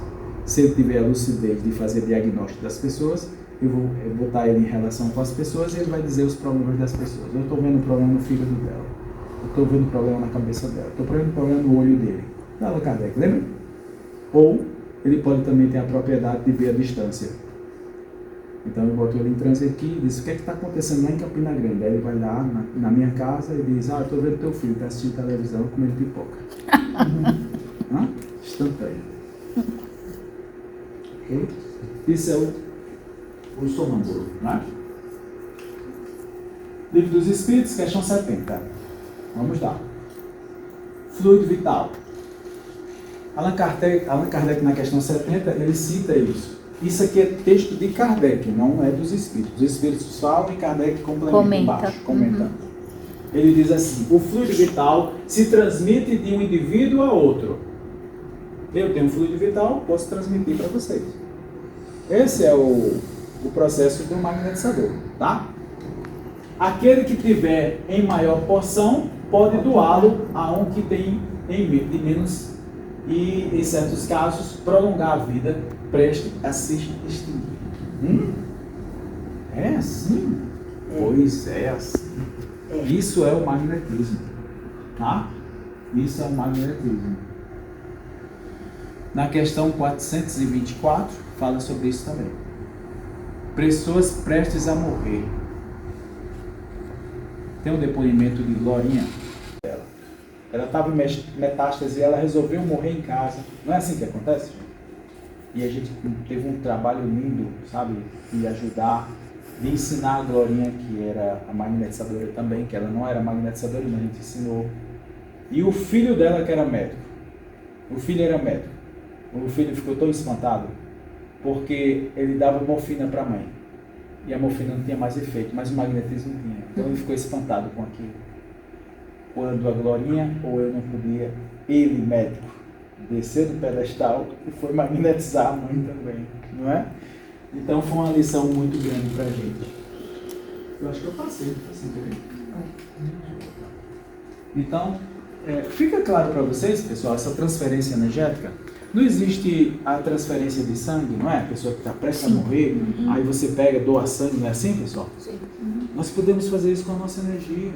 Se ele tiver a lucidez de fazer diagnóstico das pessoas, eu vou botar ele em relação com as pessoas e ele vai dizer os problemas das pessoas. Eu estou vendo problema no fígado dela. Eu estou vendo problema na cabeça dela. Estou vendo problema no olho dele. Allan Kardec, lembra? Ou ele pode também ter a propriedade de ver a distância. Então eu boto ele em transe aqui e diz: o que é que está acontecendo lá em Campina Grande? Aí ele vai lá na minha casa e diz: eu estou vendo teu filho, está assistindo televisão comendo pipoca. Instantâneo. Okay? Isso é o sonâmbulo, né? Livro dos Espíritos, questão 70. Vamos lá. Fluido vital. Allan Kardec na questão 70, ele cita isso. Isso aqui é texto de Kardec, não é dos Espíritos. Os Espíritos falam e Kardec complementa embaixo, comentando. Ele diz assim: o fluido vital se transmite de um indivíduo a outro. Eu tenho um fluido vital, posso transmitir para vocês. Esse é o processo do magnetizador, tá? Aquele que tiver em maior porção pode doá-lo a um que tem de menos e, em certos casos, prolongar a vida preste a se extinguir. É assim? Pois é assim. Isso é o magnetismo, tá? Isso é o magnetismo. Na questão 424, fala sobre isso também. Pessoas prestes a morrer. Tem um depoimento de Glorinha. Ela estava em metástase e ela resolveu morrer em casa. Não é assim que acontece, gente? E a gente teve um trabalho lindo, sabe? De ajudar, de ensinar a Glorinha, que era a magnetizadora também, que ela não era magnetizadora, mas a gente ensinou. E o filho dela, que era médico. O filho era médico. O filho ficou tão espantado porque ele dava morfina para a mãe. E a morfina não tinha mais efeito, mas o magnetismo tinha. Então ele ficou espantado com aquilo. Quando a Glorinha, ou eu não podia, ele, médico, descer do pedestal e foi magnetizar a mãe também, não é? Então foi uma lição muito grande para a gente. Eu acho que eu passei, Então, fica claro para vocês, pessoal, essa transferência energética. Não existe a transferência de sangue, não é? A pessoa que está prestes a morrer, aí você pega, doa sangue, não é assim, pessoal? Sim. Nós podemos fazer isso com a nossa energia,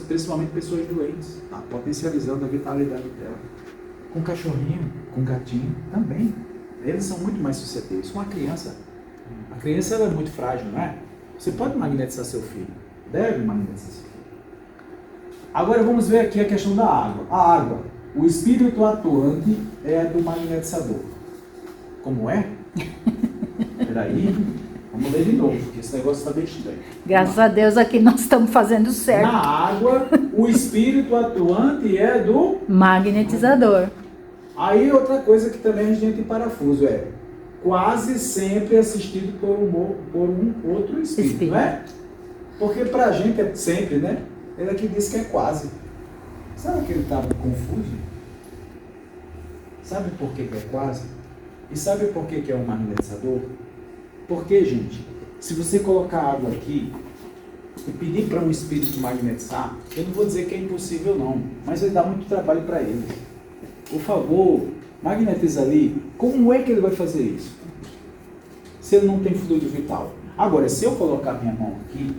principalmente pessoas doentes, tá? Potencializando a vitalidade dela. Com cachorrinho, com gatinho, também. Eles são muito mais suscetíveis. Com a criança ela é muito frágil, não é? Você pode magnetizar seu filho, deve magnetizar seu filho. Agora vamos ver aqui a questão da água. A água, o espírito atuante é do magnetizador. Como é? Peraí, vamos ler de novo, porque esse negócio está bem estranho. Graças a Deus aqui nós estamos fazendo certo. Na água, o espírito atuante é do Magnetizador. Aí outra coisa que também a gente parafuso é quase sempre assistido por um outro espírito, não é? Porque pra gente é sempre, né? Ele aqui disse que é quase. Sabe que ele estava confuso? Sabe por que é quase? E sabe por que é um magnetizador? Porque, gente, se você colocar água aqui e pedir para um espírito magnetizar, eu não vou dizer que é impossível não, mas vai dar muito trabalho para ele. Por favor, magnetiza ali. Como é que ele vai fazer isso? Se ele não tem fluido vital. Agora, se eu colocar minha mão aqui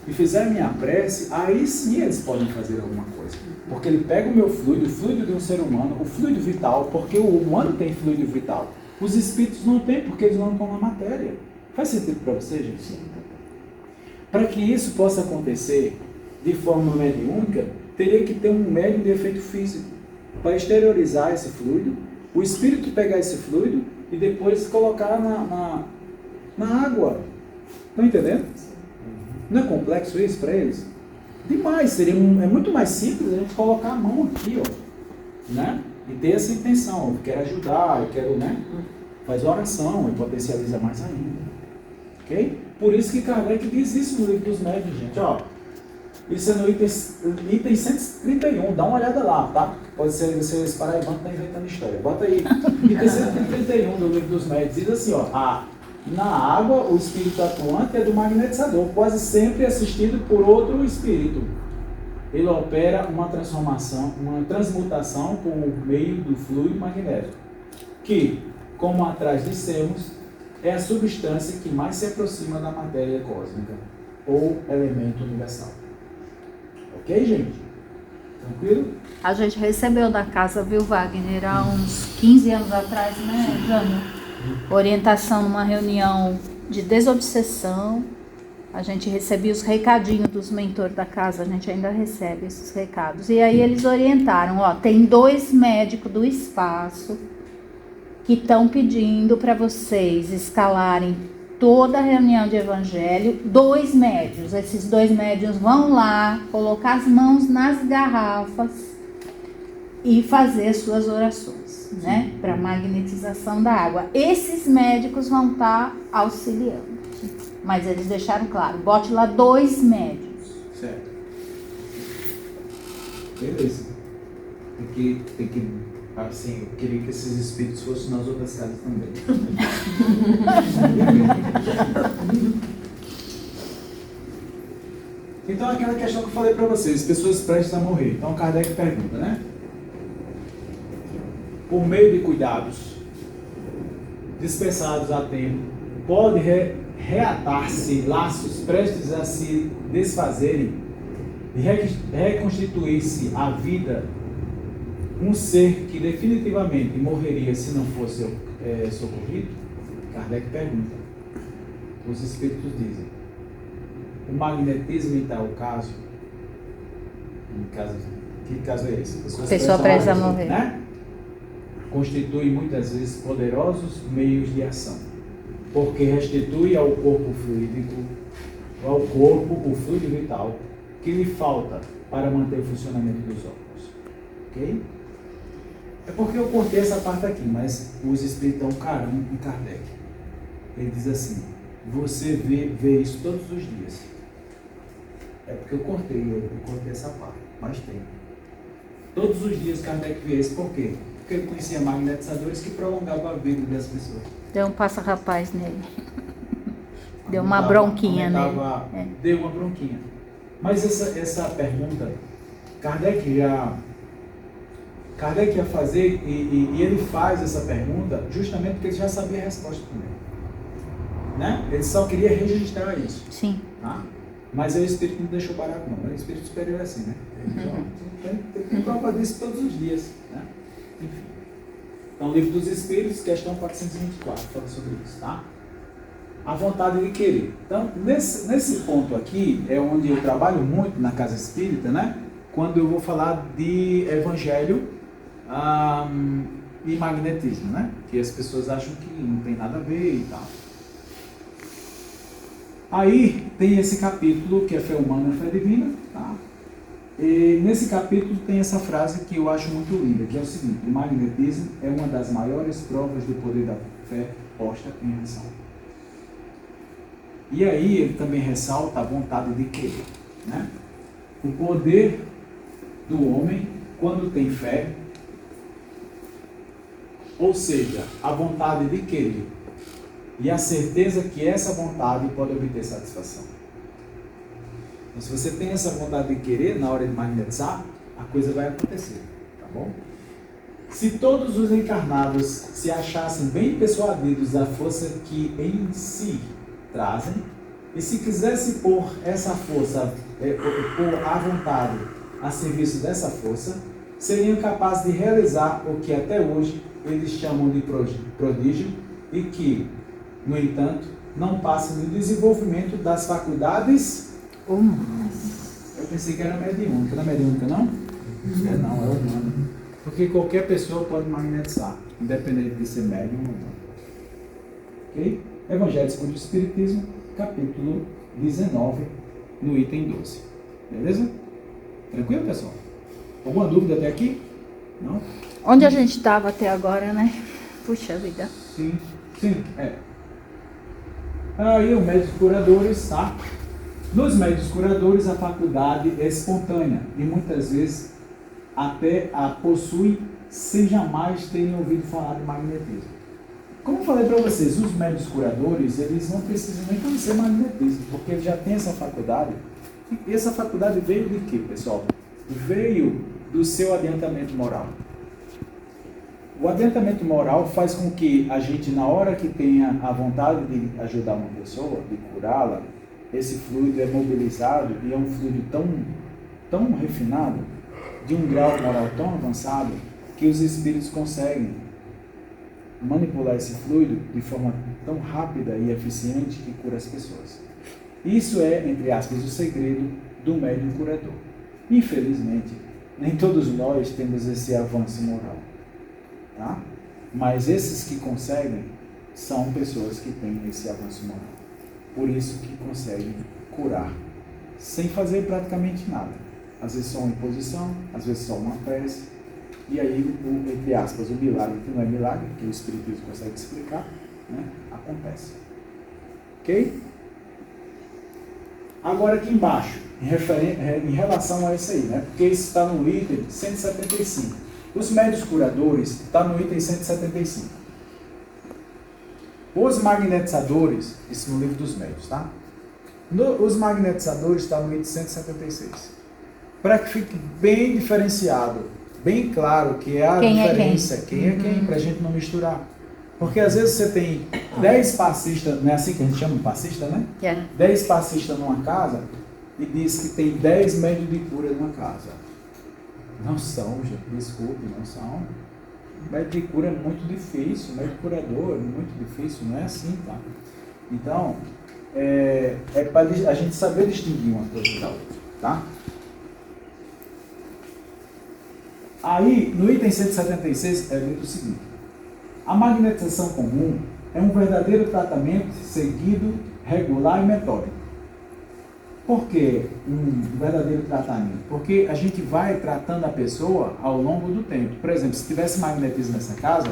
e fizer a minha prece, aí sim eles podem fazer alguma coisa. Porque ele pega o meu fluido, o fluido de um ser humano, o fluido vital, porque o humano tem fluido vital. Os espíritos não têm, porque eles não estão na matéria. Faz sentido para você, gente? Para que isso possa acontecer de forma mediúnica, teria que ter um médium de efeito físico para exteriorizar esse fluido, o espírito pegar esse fluido e depois colocar na água. Estão entendendo? Não é complexo isso para eles? Demais, é muito mais simples a gente colocar a mão aqui, ó, né? E ter essa intenção, eu quero ajudar, eu quero, né? Faz oração e potencializa mais ainda. Ok? Por isso que Kardec diz isso no livro dos médiuns, gente, ó. Isso é no item 131, dá uma olhada lá, tá? Pode ser vocês paraibanos estão inventando história. Bota aí, item 131 do livro dos médiuns, diz assim, ó, na água o espírito atuante é do magnetizador, quase sempre assistido por outro espírito. Ele opera uma transformação, uma transmutação por meio do fluido magnético, que, como atrás dissemos, é a substância que mais se aproxima da matéria cósmica, ou elemento universal. Ok, gente? Tranquilo? A gente recebeu da casa, viu, Wagner, há uns 15 anos atrás, né, Jânio? Orientação numa reunião de desobsessão. A gente recebia os recadinhos dos mentores da casa, a gente ainda recebe esses recados. E aí eles orientaram, ó, tem 2 médicos do espaço que estão pedindo para vocês escalarem toda a reunião de evangelho, 2 médios. Esses 2 médios vão lá, colocar as mãos nas garrafas e fazer suas orações, né? Para magnetização da água. Esses médicos vão estar auxiliando. Mas eles deixaram claro, bote lá 2 médios. Certo. Beleza. Tem que, assim, eu queria que esses espíritos fossem nas outras casas também. Então, aquela questão que eu falei para vocês, pessoas prestes a morrer. Então, Kardec pergunta, né? Por meio de cuidados dispensados a tempo, pode reatar-se laços prestes a se desfazerem e reconstituir-se a vida um ser que definitivamente morreria se não fosse socorrido? Kardec pergunta. Os espíritos dizem: o magnetismo em tal caso, que caso é esse? Pessoa prestes a morrer, né? Constitui muitas vezes poderosos meios de ação, porque restitui ao corpo fluídico, ao corpo o fluido vital que lhe falta para manter o funcionamento dos órgãos. Ok? É porque eu cortei essa parte aqui, mas os espíritos dão um carão em Kardec. Ele diz assim, você vê isso todos os dias. É porque eu cortei essa parte, mas tem. Todos os dias Kardec vê isso, por quê? Porque ele conhecia magnetizadores que prolongavam a vida das pessoas. Deu um passa-rapaz nele. Deu uma bronquinha nele. Deu uma bronquinha. Mas essa pergunta, Kardec ia fazer, e ele faz essa pergunta justamente porque ele já sabia a resposta também. Né? Ele só queria registrar isso. Sim. Tá? Mas o Espírito não deixou barato não. O Espírito superior é assim, né? Tem prova disso todos os dias. Né? Enfim. Então, Livro dos Espíritos, questão 424, fala sobre isso, tá? A vontade de querer. Então, nesse ponto aqui, é onde eu trabalho muito na Casa Espírita, né? Quando eu vou falar de Evangelho e magnetismo, né? Que as pessoas acham que não tem nada a ver e tal. Aí tem esse capítulo que é Fé Humana e Fé Divina, tá? E nesse capítulo tem essa frase que eu acho muito linda, que é o seguinte: o magnetismo é uma das maiores provas do poder da fé posta em ação. E aí ele também ressalta a vontade de querer, né? O poder do homem quando tem fé, ou seja, a vontade de querer e a certeza que essa vontade pode obter satisfação. Então, se você tem essa vontade de querer na hora de magnetizar, a coisa vai acontecer, tá bom? Se todos os encarnados se achassem bem persuadidos da força que em si trazem, e se quisesse pôr essa força, pôr a vontade a serviço dessa força, seriam capazes de realizar o que até hoje eles chamam de prodígio e que, no entanto, não passa do desenvolvimento das faculdades humanas. Eu pensei que era mediúnica. Não é mediúnica, não? Não, é humana. Porque qualquer pessoa pode magnetizar, independente de ser médium ou não. Ok? Evangelho segundo o Espiritismo, capítulo 19, no item 12. Beleza? Tranquilo, pessoal? Alguma dúvida até aqui? Não? Onde a gente estava até agora, né? Puxa vida. Sim, é. Aí os médios curadores, tá? Nos médios curadores a faculdade é espontânea e muitas vezes até a possuem sem jamais terem ouvido falar de magnetismo. Como eu falei para vocês, os médios curadores, eles não precisam nem conhecer magnetismo, porque eles já têm essa faculdade. E essa faculdade veio de quê, pessoal? Veio do seu adiantamento moral. O adiantamento moral faz com que a gente, na hora que tenha a vontade de ajudar uma pessoa, de curá-la, esse fluido é mobilizado e é um fluido tão refinado, de um grau moral tão avançado, que os espíritos conseguem manipular esse fluido de forma tão rápida e eficiente que cura as pessoas. Isso é, entre aspas, o segredo do médium curador. Infelizmente, nem todos nós temos esse avanço moral. Tá? Mas esses que conseguem são pessoas que têm esse avanço moral. Por isso que conseguem curar, sem fazer praticamente nada. Às vezes só uma imposição, às vezes só uma prece. E aí, entre aspas, o milagre, que não é milagre, que o Espiritismo consegue explicar, né, acontece. Ok? Agora aqui embaixo, em relação a isso aí, né, porque isso está no item 175. Os médios curadores está no item 175. Os magnetizadores, isso no livro dos médios, tá? Os magnetizadores está no item 176. Para que fique bem diferenciado, bem claro que é a diferença, quem é quem, para a gente não misturar. Porque às vezes você tem 10 passistas, não é assim que a gente chama passista, né? 10 passistas numa casa e diz que tem 10 médios de cura numa casa. Não são, gente, desculpe, não são. Médio de cura é muito difícil, médio curador é muito difícil, não é assim, tá? Então, é para a gente saber distinguir uma coisa da outra, tá? Aí, no item 176, é dito o seguinte: a magnetização comum é um verdadeiro tratamento seguido, regular e metódico. Por que um verdadeiro tratamento? Porque a gente vai tratando a pessoa ao longo do tempo. Por exemplo, se tivesse magnetismo nessa casa,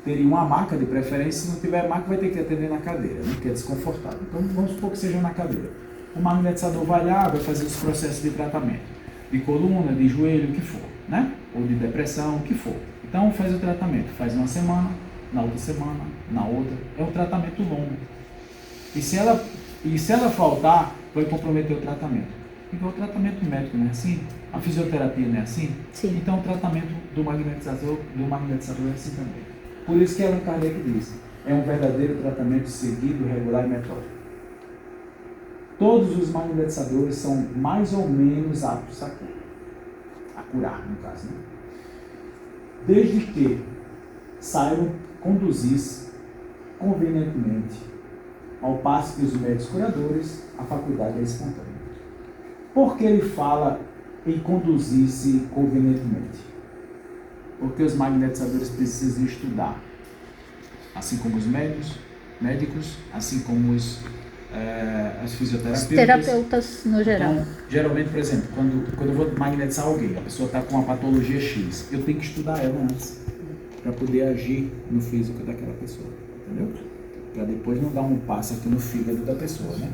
teria uma maca de preferência. Se não tiver maca, vai ter que atender na cadeira, né? Que é desconfortável. Então, vamos supor que seja na cadeira. O magnetizador vai lá, vai fazer os processos de tratamento. De coluna, de joelho, o que for, né? Ou de depressão, o que for. Então, faz o tratamento. Faz uma semana, na outra semana, na outra. É um tratamento longo. E se ela faltar, vai comprometer o tratamento. Igual o tratamento médico, não é assim? A fisioterapia não é assim? Sim. Então o tratamento do magnetizador é assim também. Por isso que Allan Kardec diz, é um verdadeiro tratamento seguido, regular e metódico. Todos os magnetizadores são mais ou menos aptos a curar, no caso, né? Desde que saibam conduzir-se convenientemente, ao passo que os médicos curadores, a faculdade é espontânea. Por que ele fala em conduzir-se convenientemente? Porque os magnetizadores precisam estudar, assim como os médicos, assim como as fisioterapeutas. Os terapeutas no geral. Então, geralmente, por exemplo, quando eu vou magnetizar alguém, a pessoa está com uma patologia X, eu tenho que estudar ela antes, para poder agir no físico daquela pessoa, entendeu? Para depois não dar um passo aqui no fígado da pessoa, né?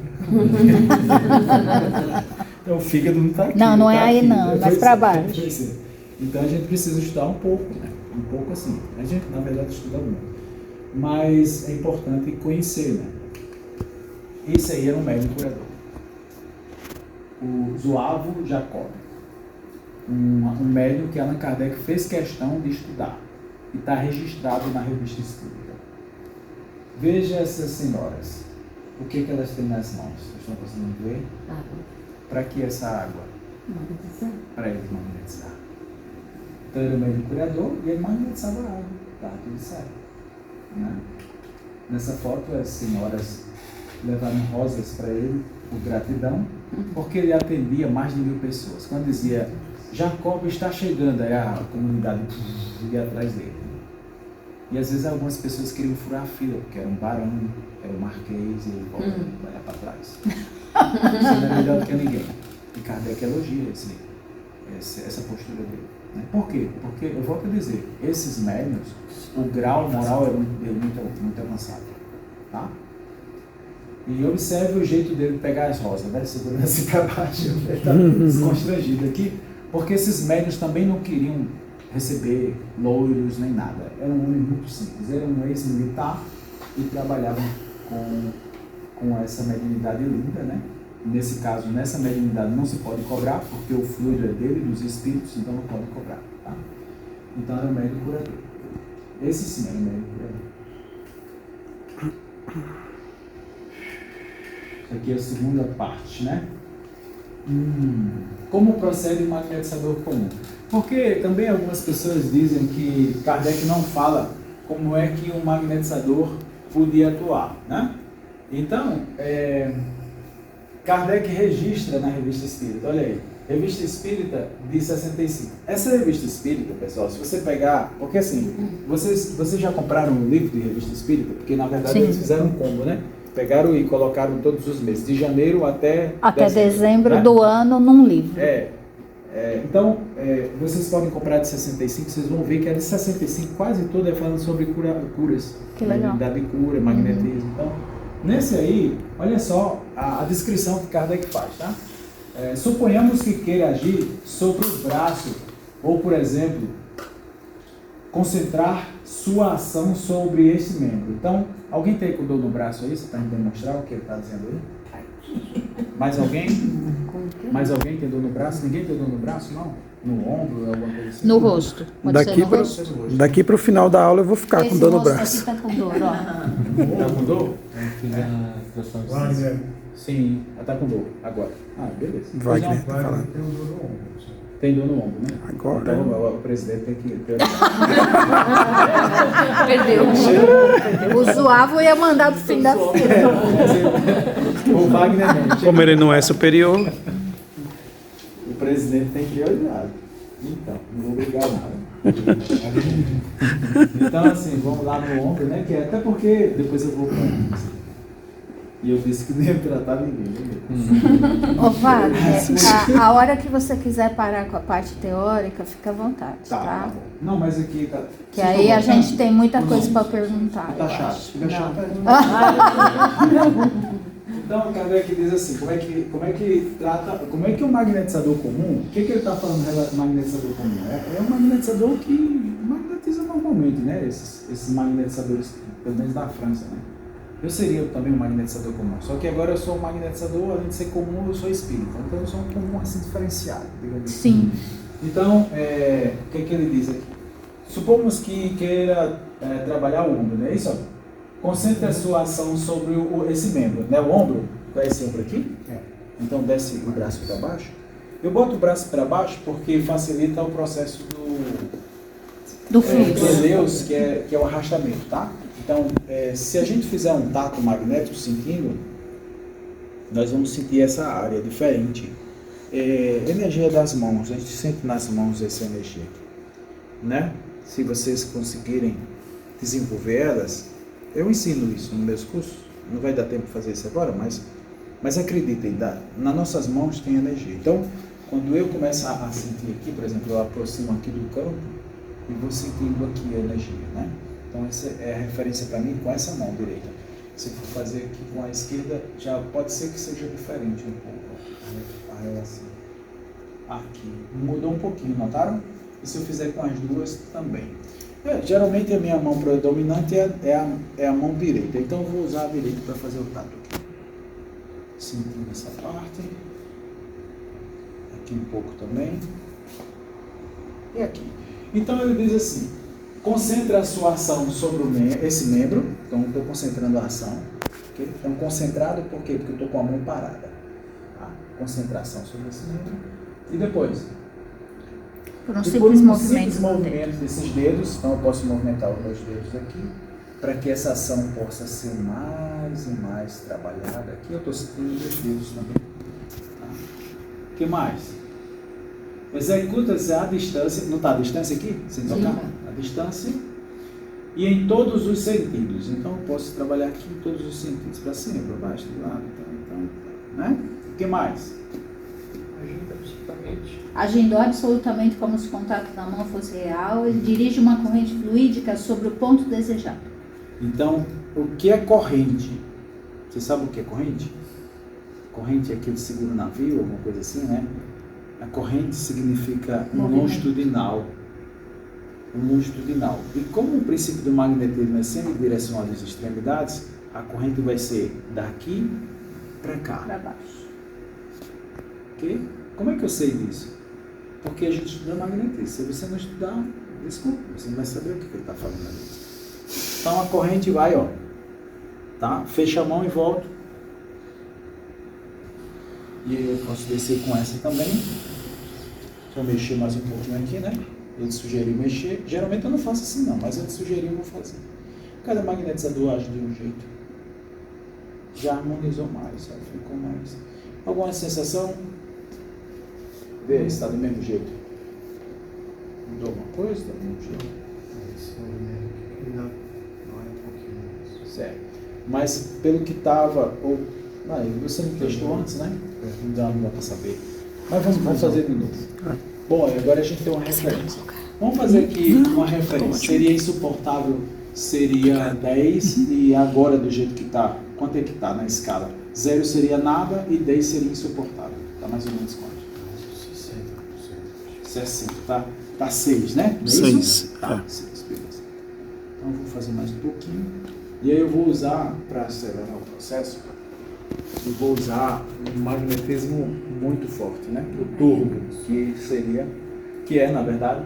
Então o fígado não está aqui. Não é tá aí aqui, não, mas para baixo. Então a gente precisa estudar um pouco, né? Um pouco assim. A gente, na verdade, estuda muito. Mas é importante conhecer, né? Esse aí era um médico curador. O Zoavo Jacob. Um médium que Allan Kardec fez questão de estudar. E está registrado na Revista Espírita. Veja essas senhoras. O que elas têm nas mãos? Vocês estão conseguindo ver? Para que essa água? Para eles magnetizar. Então ele era o médium curador e ele magnetizava a água. Tá tudo certo. Né? Nessa foto as senhoras levaram rosas para ele por gratidão, porque ele atendia mais de 1000 pessoas. Quando dizia, Jacob está chegando, aí a comunidade ia atrás dele. E às vezes algumas pessoas queriam furar a fila, porque era um barão, era um marquês, e ele vai lá para trás. Você não é melhor do que ninguém. E Kardec elogia essa postura dele. Né? Por quê? Porque, eu volto a dizer, esses médiuns, o grau moral é muito avançado. Tá? E observe o jeito dele pegar as rosas, né? Segurando assim para baixo, ele está desconstrangido aqui, porque esses médiuns também não queriam receber loiros nem nada. Era um homem muito simples, era um ex-militar e trabalhava com essa mediunidade linda, né? Nesse caso, nessa mediunidade não se pode cobrar, porque o fluido é dele, dos espíritos, então não pode cobrar. Tá? Então era um médium curador. Esse sim era um médium curador. Aqui é a segunda parte, né? Como procede o magnetizador comum? Porque também algumas pessoas dizem que Kardec não fala como é que um magnetizador podia atuar, né? Então, Kardec registra na Revista Espírita, olha aí, Revista Espírita de 65. Essa Revista Espírita, pessoal, se você pegar, porque assim, vocês já compraram um livro de Revista Espírita? Porque na verdade Sim. eles fizeram um combo, né? Pegaram e colocaram todos os meses, de janeiro até dezembro, né? do ano num livro. Então, vocês podem comprar de 65, vocês vão ver que a de 65 quase toda é falando sobre curas. Que legal. Mediunidade de cura, magnetismo. Então, nesse aí, olha só a descrição que Kardec faz, tá? Suponhamos que queira agir sobre o braço, ou, por exemplo, concentrar sua ação sobre esse membro. Então, alguém tem com dor no braço aí? Você está tentando demonstrar o que ele está dizendo aí? Mais alguém? Mais alguém tem dor no braço? Ninguém tem dor no braço, não? No ombro, alguma coisa assim? No rosto. Pode ser no rosto. Daqui para o final da aula eu vou ficar com dor no braço. Esse rosto aqui tá com dor, ó. Tá com dor? Wagner. Sim, ela tá com dor agora. Beleza. Wagner tá falando. Tem dor no ombro, né? Agora. Então o presidente tem que... Perdeu. O Zoavo ia mandar pro fim da fila. O Wagner não. Como ele não é superior. O presidente tem prioridade. Então, não vou brigar nada. Então, assim, vamos lá no ombro, né? Que até porque depois eu vou com... E eu disse que não ia tratar ninguém. Ô, Wagner, a hora que você quiser parar com a parte teórica, fica à vontade, tá? Bom. Não, mas aqui tá. Que Vocês aí estão a gente gostando? tem muita Ou coisa não? para perguntar. Tá eu chato. acho. Fica Não. chato. Então, Kardec diz assim, como é que trata, como é que o magnetizador comum, o que ele está falando do magnetizador comum? É um magnetizador que magnetiza normalmente, né? Esses magnetizadores, pelo menos da França, né? Eu seria também um magnetizador comum, só que agora eu sou um magnetizador, além de ser comum, eu sou espírita, então eu sou um comum assim diferenciado, digamos assim. Sim. Então, o que ele diz aqui? Supomos que queira trabalhar o ombro, não é isso? Concentre a sua ação sobre esse membro, né? O ombro, qual é esse ombro aqui? Então desce o braço para baixo. Eu boto o braço para baixo porque facilita o processo Do de fluxo. Deus, que é o arrastamento, tá? Então, se a gente fizer um tato magnético sentindo, nós vamos sentir essa área diferente. Energia das mãos, a gente sente nas mãos essa energia, né? Se vocês conseguirem desenvolver elas, eu ensino isso nos meus cursos, não vai dar tempo de fazer isso agora, mas acreditem, nas nossas mãos tem energia. Então, quando eu começo a sentir aqui, por exemplo, eu aproximo aqui do campo e vou sentindo aqui a energia, né? Então, essa é a referência para mim com essa mão direita. Se eu for fazer aqui com a esquerda, já pode ser que seja diferente um pouco a relação. Aqui, mudou um pouquinho, notaram? E se eu fizer com as duas, também. Geralmente a minha mão predominante é a mão direita, então eu vou usar a direita para fazer o tato aqui. Sentindo essa parte. Aqui um pouco também. E aqui. Então ele diz assim, concentre a sua ação sobre esse membro, então estou concentrando a ação. Okay? Então concentrado por quê? Porque eu estou com a mão parada. Tá? Concentração sobre esse membro. E depois? Por um Depois, simples um movimento. simples movimento desses dedos, então eu posso movimentar os meus dedos aqui, para que essa ação possa ser mais e mais trabalhada. Aqui eu estou sentindo os meus dedos também. Tá? O que mais? Executa-se à distância, não está a distância aqui? Sem tocar? A distância. E em todos os sentidos. Então eu posso trabalhar aqui em todos os sentidos, para cima, para baixo, de lado, então, né? O que mais? Agindo absolutamente como se o contato da mão fosse real, ele dirige uma corrente fluídica sobre o ponto desejado. Então, o que é corrente? Você sabe o que é corrente? Corrente é aquele que segura o navio, alguma coisa assim, né? A corrente significa um longitudinal. Um longitudinal. E como o princípio do magnetismo é sempre direcionado às extremidades, a corrente vai ser daqui para cá. Para baixo. Ok? Como é que eu sei disso? Porque a gente estuda magnetismo. Se você não estudar, desculpa, você não vai saber o que ele está falando ali. Então a corrente vai, ó, tá? Fecha a mão e volta. E eu posso descer com essa também. Deixa eu mexer mais um pouquinho aqui, né? Ele sugeriu mexer. Geralmente eu não faço assim não, mas ele sugeriu eu vou fazer. Cada magnetizador age de um jeito. Já harmonizou mais, ó, ficou mais. Alguma sensação? Vê, está do mesmo jeito. Mudou alguma coisa? Está do mesmo jeito. Certo. Mas pelo que estava, você não testou antes, né? Não dá para saber. Mas vamos fazer de novo. Bom, agora a gente tem uma referência. Vamos fazer aqui uma referência. Seria insuportável, seria 10 e agora do jeito que está, quanto é que está na escala? 0 seria nada e 10 seria insuportável. Está mais ou menos quanto? 60, tá? Tá 6, né? Não é 6. Isso? Tá, 6, beleza. Então eu vou fazer mais um pouquinho. E aí eu vou usar, para acelerar o processo, eu vou usar um magnetismo muito forte, né? O turbo, que é, na verdade,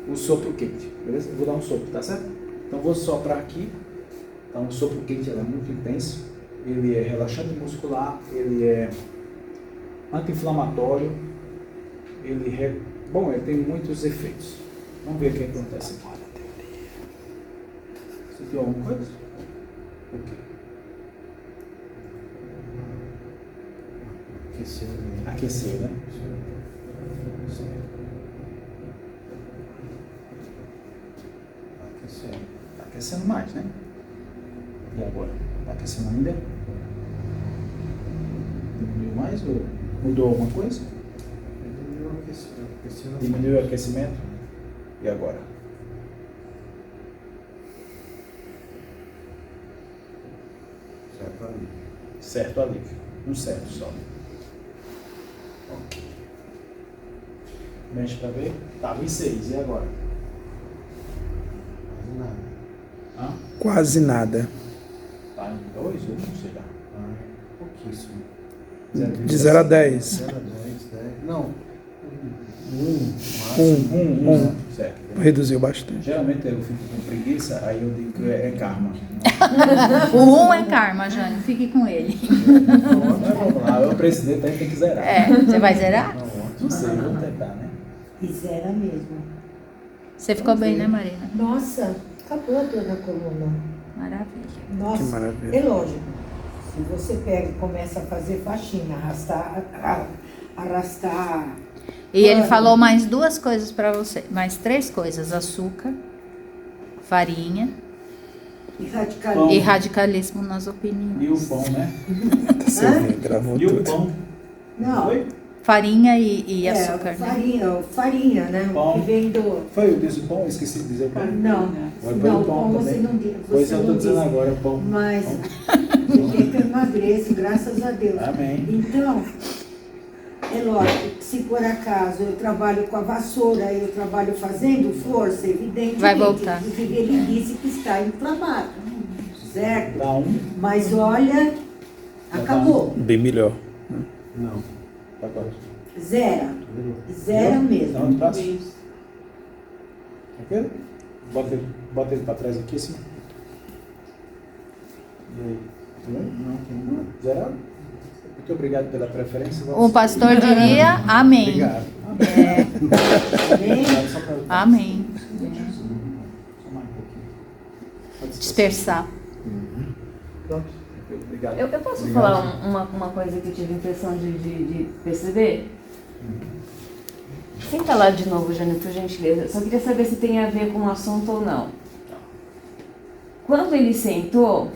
o sopro quente. Beleza? Eu vou dar um sopro, tá certo? Então eu vou soprar aqui. Então o sopro quente é muito intenso. Ele é relaxante muscular, ele é anti-inflamatório, Bom, ele tem muitos efeitos. Vamos ver o que acontece aqui. Você tem alguma coisa? O quê? Aqueceu, né? Está aquecendo mais, né? E agora? Está aquecendo ainda? Diminuiu mais ou... Mudou alguma coisa? Diminuiu o aquecimento? E agora? Certo ali. Certo alívio. Um certo só. Ok. Mexe pra ver. Tava em 6. E agora? Quase nada. Hã? Quase nada. Tá em 2 ou não sei lá. Pouquíssimo. De 0 a 10. 0 a 10, 10. Não. 1. Um. Certo. Reduziu bastante. Geralmente eu fico com preguiça, aí eu digo que é karma. O 1 é karma, Jânio. Fique com ele. Mas vamos lá, o presidente aí tem que zerar. É, você vai zerar? Não sei, vamos tentar, né? E zera mesmo. Você ficou bem, né, Marina? Nossa, acabou toda a coluna. Maravilha. Nossa, Que maravilha. é lógico. Se você pega e começa a fazer faxina, arrastar. E ele falou mais 2 coisas para você, mais 3 coisas: açúcar, farinha E radicalismo. e radicalismo nas E opiniões. o pão, né? Você vê, gravou E o tudo. pão? Não, Foi? Farinha e açúcar, né? farinha, né? O Pão. que vem do. Foi, eu disse o pão, eu esqueci de dizer o pão. Não, Foi não, o pão pão você também. não diz. Pois Você eu não estou dizendo disse. agora, o pão. Mas Pão. você quer que eu emagreça, graças a Deus. Amém. Então, é lógico que se por acaso eu trabalho com a vassoura, eu trabalho fazendo força, evidentemente. Vai voltar. Inclusive, ele disse que está inflamado, certo? Dá um, Mas olha, acabou. Bem melhor. Não. tá quanto? Zera. Zera Dá mesmo. um braço. Ok? Bota ele para trás aqui assim. E aí? Tudo bem? Não, tem não. Zerado? Muito obrigado pela preferência. O pastor diria amém. Obrigado. Amém? Obrigado, só pra- Amém. Só mais um pouquinho. Pode descansar. Dispersar. Pronto. Obrigado. Eu posso Obrigado. falar uma coisa que eu tive a impressão de perceber? Senta lá de novo, Jânio, por gentileza. Só queria saber se tem a ver com o assunto ou não. Quando ele sentou,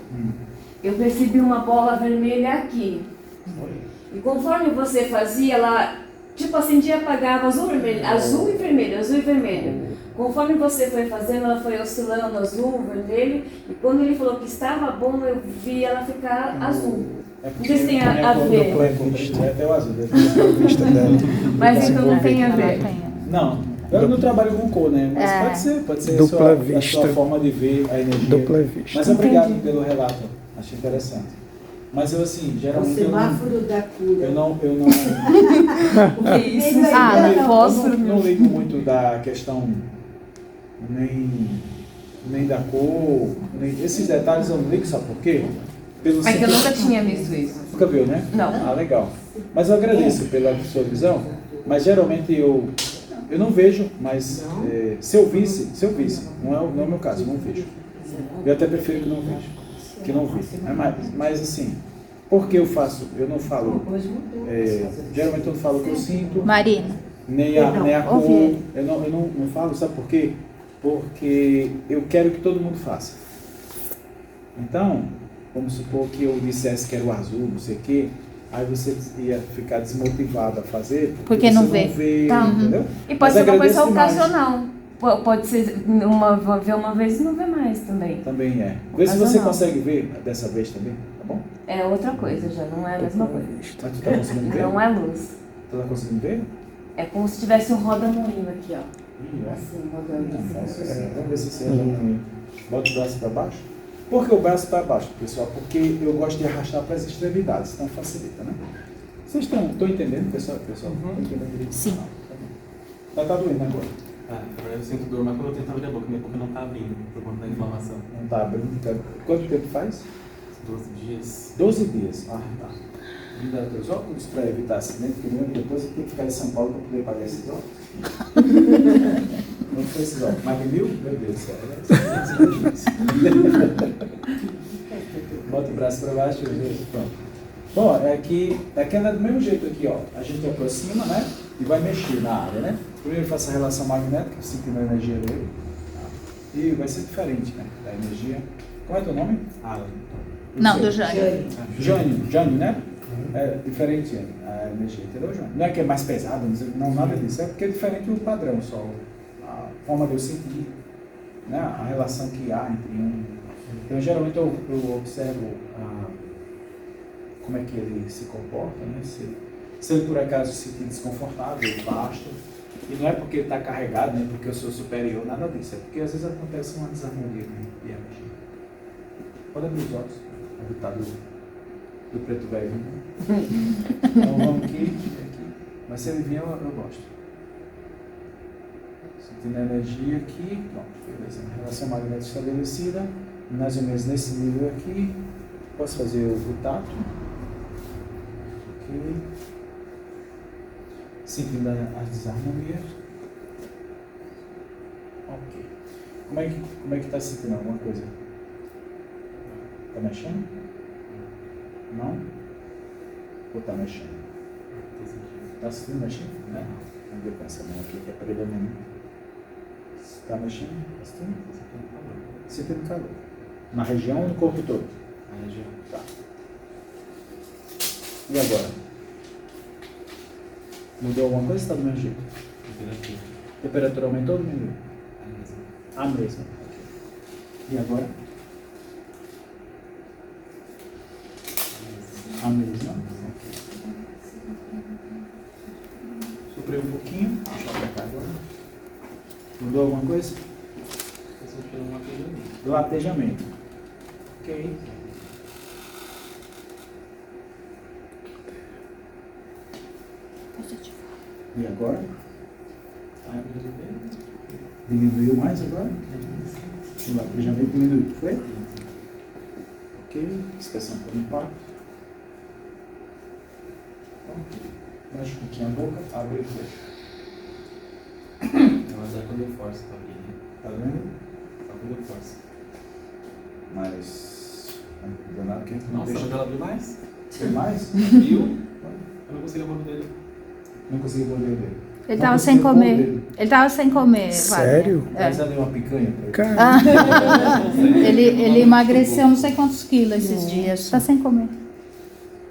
eu percebi uma bola vermelha aqui. E conforme você fazia, ela tipo acendia e apagava azul, vermelho, azul e vermelho, azul e vermelho. Conforme você foi fazendo, ela foi oscilando azul, vermelho. E quando ele falou que estava bom, eu vi ela ficar azul. É Não sei se tem a ver. É até o azul. Vista dela. Mas então não tem a Não ver. tem. Não, eu não trabalho com cor, né? Mas pode ser Dupla a vista. sua forma de ver a energia. Dupla vista. Mas obrigado pelo relato, achei interessante. Mas eu assim, O geralmente eu não, semáforo da cura. eu não, O que é isso? Ah, Fósforo. não ligo muito da questão nem da cor, nem esses detalhes eu não ligo, sabe por quê? Pelo É que eu simples- nunca tinha visto isso. Nunca viu, né? Não. Ah, legal. Mas eu agradeço pela sua visão, mas geralmente eu não vejo, mas se eu visse, não é o meu caso, eu não vejo. Eu até prefiro que não veja, que não vi. Mas assim, por que eu faço? Eu não falo, geralmente eu não falo o que eu sinto, Marina, nem a cor, ouvi. eu não falo, sabe por quê? Porque eu quero que todo mundo faça. Então, vamos supor que eu dissesse que era o azul, não sei o quê, aí você ia ficar desmotivado a fazer, Porque você não vê. Tá. entendeu? E pode Mas ser uma agradeço coisa demais. ocasional. Pode ser ver uma vez e não ver mais também. Também é. Vê se você Ocasional. consegue ver dessa vez também, tá bom? É outra coisa já, não é a mesma coisa. Mas tu tá conseguindo ver? Não é luz. Tu tá conseguindo ver? É como se tivesse um roda-moinho aqui, ó. Ih, é. Assim, rodando assim. Vamos ver se você ajuda. Bota o braço para baixo. Por que o braço para baixo, pessoal? Porque eu gosto de arrastar para as extremidades, então facilita, né? Vocês estão entendendo, pessoal? Estão entendendo direito? Sim. Tá doendo agora. Eu sinto dor, mas quando eu tento abrir a boca, minha boca não tá abrindo, por conta da inflamação. Não tá abrindo. Quanto tempo faz? 12 dias. 12 dias. Ah, tá. Me dá teus óculos para evitar acidente, porque mesmo depois eu tenho que ficar em São Paulo para poder pagar esses óculos. Não foi esses óculos. Mais de 1.000? Meu Deus do céu. Bota o braço para baixo. Pronto. Bom, aqui é do mesmo jeito aqui, ó. A gente aproxima, né? E vai mexer na área, né? Primeiro eu faço a relação magnética, sentindo a energia dele. E vai ser diferente, né? Da energia. Qual é teu nome? Alan. Não, do Jânio. Jânio, né? É diferente a energia, entendeu, João? Não é que é mais pesado, não, nada disso. É porque é diferente o padrão só. A forma de eu sentir, né? A relação que há entre um. Então, geralmente eu observo como é que ele se comporta, né? Se ele por acaso se sentir desconfortável, eu basto. E não é porque ele está carregado, nem porque eu sou superior, nada disso. É porque às vezes acontece uma desarmonia de energia. Pode abrir os olhos, o ditado do preto velho. Então vamos aqui. Mas se ele vier, eu gosto. Sentindo a energia aqui, pronto, beleza. Relação magnética estabelecida, mais ou menos nesse nível aqui. Posso fazer o tato. Ok. Sentindo as desarmonias. Ok. Como é que está sentindo alguma coisa? Está mexendo? Não? Ou está mexendo? Está sentindo mexendo? Não. Vamos ver com essa mão aqui que é predominante. Está mexendo? Está sentindo? Sentindo calor. Na região ou no corpo todo? Na região. Tá. E agora? Mudou alguma coisa ou está do mesmo jeito? Temperatura. Temperatura aumentou ou diminuiu? A mesma. A mesma. E agora? A mesma. Soprei um pouquinho. Deixa eu apertar agora. Mudou alguma coisa? Eu senti um latejamento. Do latejamento. Ok. E agora? Tá resolvendo? Diminuiu mais agora? O latejamento diminuiu, foi? Ok. Expressão por impacto. Ok. Mexe um pouquinho a boca, abre e fecha. Mas é quando eu forço pra abrir, né? Tá vendo? Só quando eu forço. Mas. Danado que não Nossa, deixa. mas ela abriu mais? Tem mais? Viu? Eu não consigo abrir dele. Não consegui morder dele. Ele Não tava consegui sem comer. morder. Ele tava sem comer. Sério? Wagner. Mas ela deu uma picanha pra ele. Cara, Ele emagreceu não sei quantos quilos esses dias. Tá sem comer.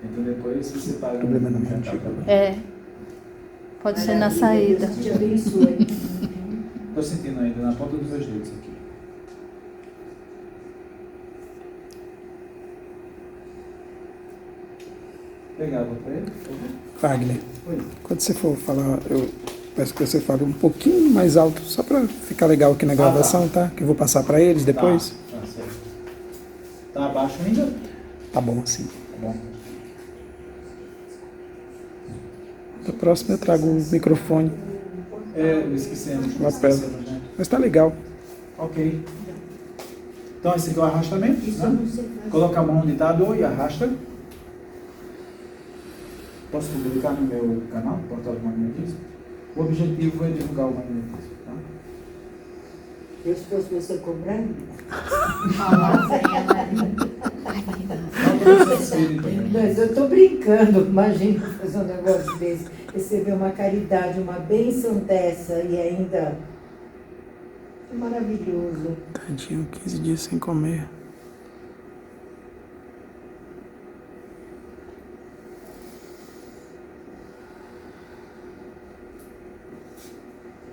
Então depois você tá. O problema não é antigo. É. Pode ser na saída. Deus te abençoe. Tô sentindo ainda na ponta dos meus dedos aqui. Pegar água pra ele, por favor. Wagner, Oi. quando você for falar, eu peço que você fale um pouquinho mais alto, só para ficar legal aqui na gravação, tá? Que eu vou passar para eles depois. Tá certo. Tá abaixo ainda? Tá bom assim. Tá bom. Da próxima eu trago o microfone, É, esquecemos. Lapela. Esquecemos, né? mas tá legal. Ok. Então esse aqui é o arrastamento. Isso eu Né? não sei fazer. Coloca a mão onde está a dor e arrasta. Posso publicar no meu canal, Portal do Magnetismo? O objetivo é divulgar o magnetismo. Tá? Eu, se fosse você cobrando, Só para vocês verem também. mas eu estou brincando, imagina fazer um negócio desse, receber uma caridade, uma bênção dessa e ainda é maravilhoso. Tadinho, 15 dias sem comer.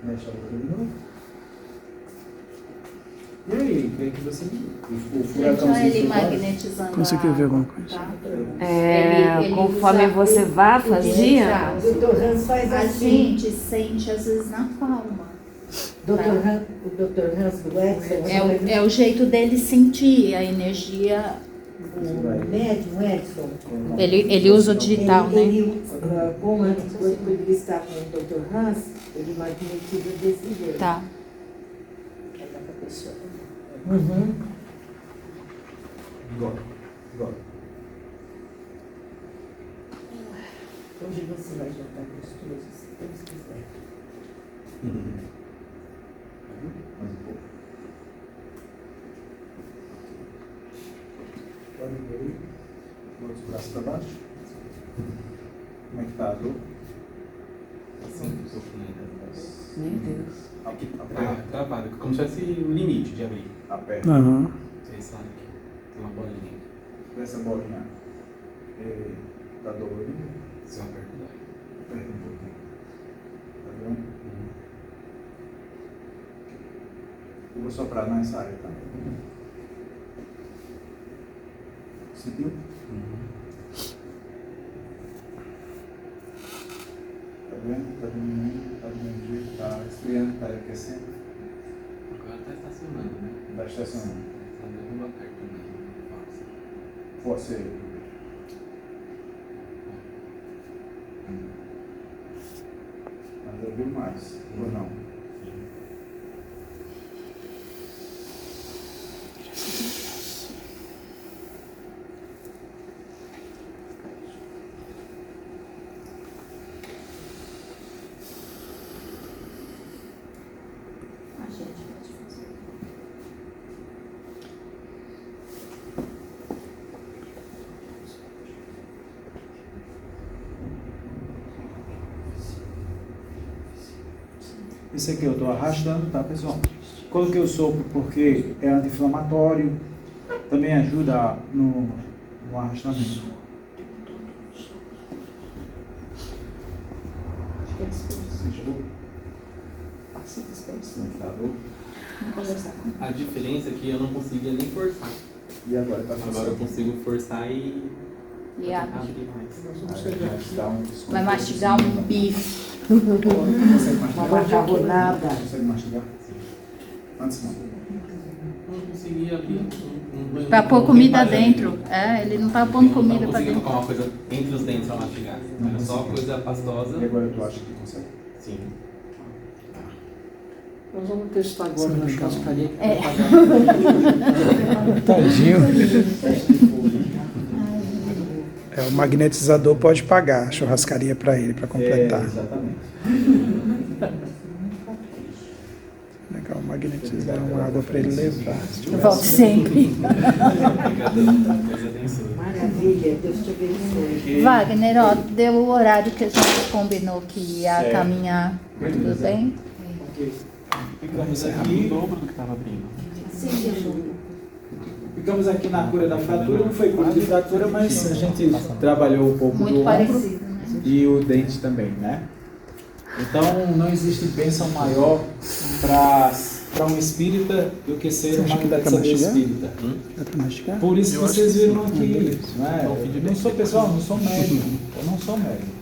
Mexe a boca de novo. E aí, o que é que você viu? O furacão Deixa ele foi embora? magnetizando. Conseguiu ver alguma coisa? Tá? Conforme você vá, fazia. O Dr. Hans faz A assim. gente sente às vezes na palma. O Dr. Hans do Edson, É o jeito dele sentir a energia. o médium Edson. Ele usa o digital, né? Como antes, quando ele está com o Dr. Hans, ele magnetiza desse jeito. Tá. Uhum. Agora. Hoje você vai jantar gostoso, se Deus quiser. Mais um pouco. Pode ver. Bota os braços para baixo. Como é que tá a dor? Assim, um pouquinho ainda. Meu Deus. Aqui, travado, como se fosse o limite de abrir. Aperta. Aham. Vocês sabem que tem uma bolinha. Dessa bolinha. Tá dolorido? Só aperto. Aperta um pouquinho. Tá vendo? Eu vou soprar nessa área, tá? Sentiu? Tá vendo? Tá diminuindo, tá diminuindo, tá esfriando, tá aquecendo. Agora tá estacionando, né? Tá estacionando. Tá dando aperto também. Força aí. Mas eu vi mais, ou não? A gente pode fazer. Esse aqui eu estou arrastando, tá, pessoal? Coloquei o sopro porque é anti-inflamatório, também ajuda no arrastamento. A diferença é que eu não conseguia nem forçar. E agora tá Agora eu consigo forçar e abre. abrir mais. Vai mastigar um bife. Consegue mastigar? Uma macarronada. Consegue mastigar? Antes não. Eu não conseguia abrir. Pra pôr comida dentro. É, ele não tá pondo comida não pra conseguia dentro. colocar uma coisa entre os dentes pra mastigar. Era só coisa pastosa. E agora tu acha que consegue? Sim. Nós vamos testar agora na churrascaria que É. vai pagar. Tadinho. O magnetizador pode pagar a churrascaria para ele, para completar. Exatamente. Legal, magnetizar uma água para ele levar. Volte sempre. Maravilha, Deus te abençoe. Wagner, ó, deu o horário que a gente combinou que ia Certo. caminhar. Tudo bem? Ok. Ficamos O aqui. dobro do que estava abrindo. Ficamos aqui na cura da fratura, não foi cura de fratura, mas a gente trabalhou um pouco do Muito ombro parecido, né? e o dente também, né? Então não existe bênção maior para um espírita do que ser um Você acha que dá pra magnetizador mastigar? espírita. Dá para mastigar? Por isso que vocês viram aqui, beleza. né? Eu não sou pessoal, não sou médico, eu não sou médico.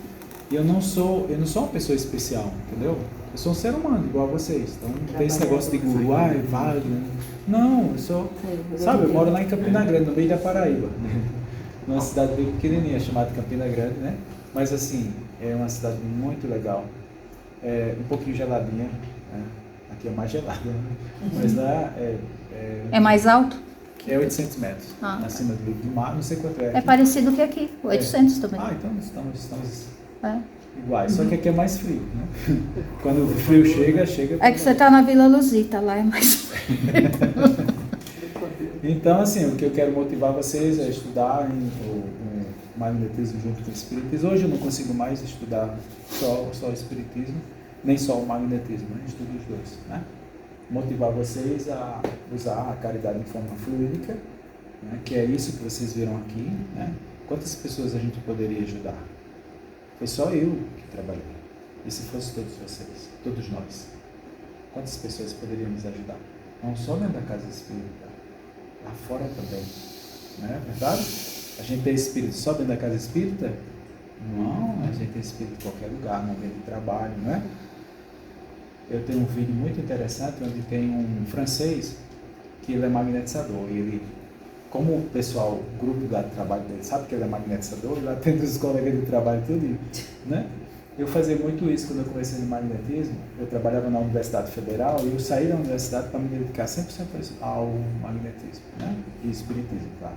E eu não sou uma pessoa especial, entendeu? Eu sou um ser humano, igual a vocês. Então não tem esse negócio de guru, ai, Wagner. Não, eu sou. Sabe, eu moro lá em Campina Grande, no meio da Paraíba. Numa cidade bem pequenininha, chamada Campina Grande, né? Mas assim, é uma cidade muito legal. É um pouquinho geladinha, né? Aqui é mais gelada, né? Mas lá É mais alto? é 800 metros, Ah. acima do nível do mar, não sei quanto é. É parecido que aqui, 800 também. Ah, então estamos É. iguais, só que aqui é mais frio, né? Quando o frio chega. É que você tá na Vila Luzita, lá é mais. Então, assim, o que eu quero motivar vocês é estudar o magnetismo junto com o espiritismo. Hoje eu não consigo mais estudar só o espiritismo, nem só o magnetismo, né? Estudo os dois, né? Motivar vocês a usar a caridade em forma fluídica, né? Que é isso que vocês viram aqui, né? Quantas pessoas a gente poderia ajudar? Foi só eu que trabalhei. E se fosse todos vocês, todos nós? Quantas pessoas poderiam nos ajudar? Não só dentro da casa espírita, lá fora também. Não é verdade? A gente tem espírito só dentro da casa espírita? Não, a gente tem espírito em qualquer lugar, no ambiente de trabalho, não é? Eu tenho um vídeo muito interessante onde tem um francês que ele é magnetizador. E ele, como o pessoal, o grupo lá de trabalho dele sabe que ele é magnetizador, ele atende os colegas de trabalho tudo, né? Eu fazia muito isso quando eu comecei no magnetismo. Eu trabalhava na Universidade Federal e eu saí da universidade para me dedicar 100% ao magnetismo, né? E espiritismo, claro.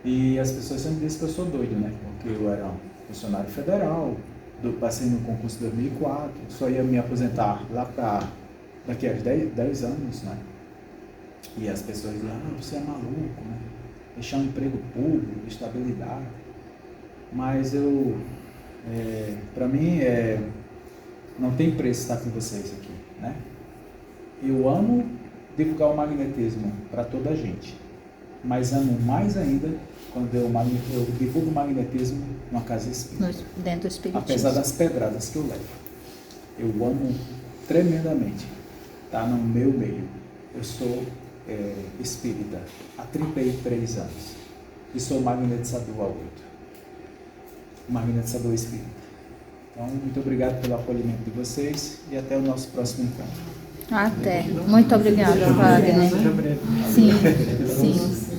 E as pessoas sempre dizem que eu sou doido, né? Porque eu era um funcionário federal, passei no concurso de 2004, só ia me aposentar lá para daqui a 10 anos, né? E as pessoas diziam, você é maluco, né? Deixar um emprego público, estabilidade. Mas eu... para mim não tem preço estar com vocês aqui, né? Eu amo divulgar o magnetismo para toda a gente, mas amo mais ainda quando eu divulgo o magnetismo numa casa espírita. Dentro do espiritismo. Apesar das pedradas que eu levo. Eu amo tremendamente estar no meu meio. Eu sou espírita há 33 anos e sou magnetizador há 8. Magnetizador espírita. Então, muito obrigado pelo acolhimento de vocês e até o nosso próximo encontro. Até. Muito obrigada, Wagner. Sim, sim.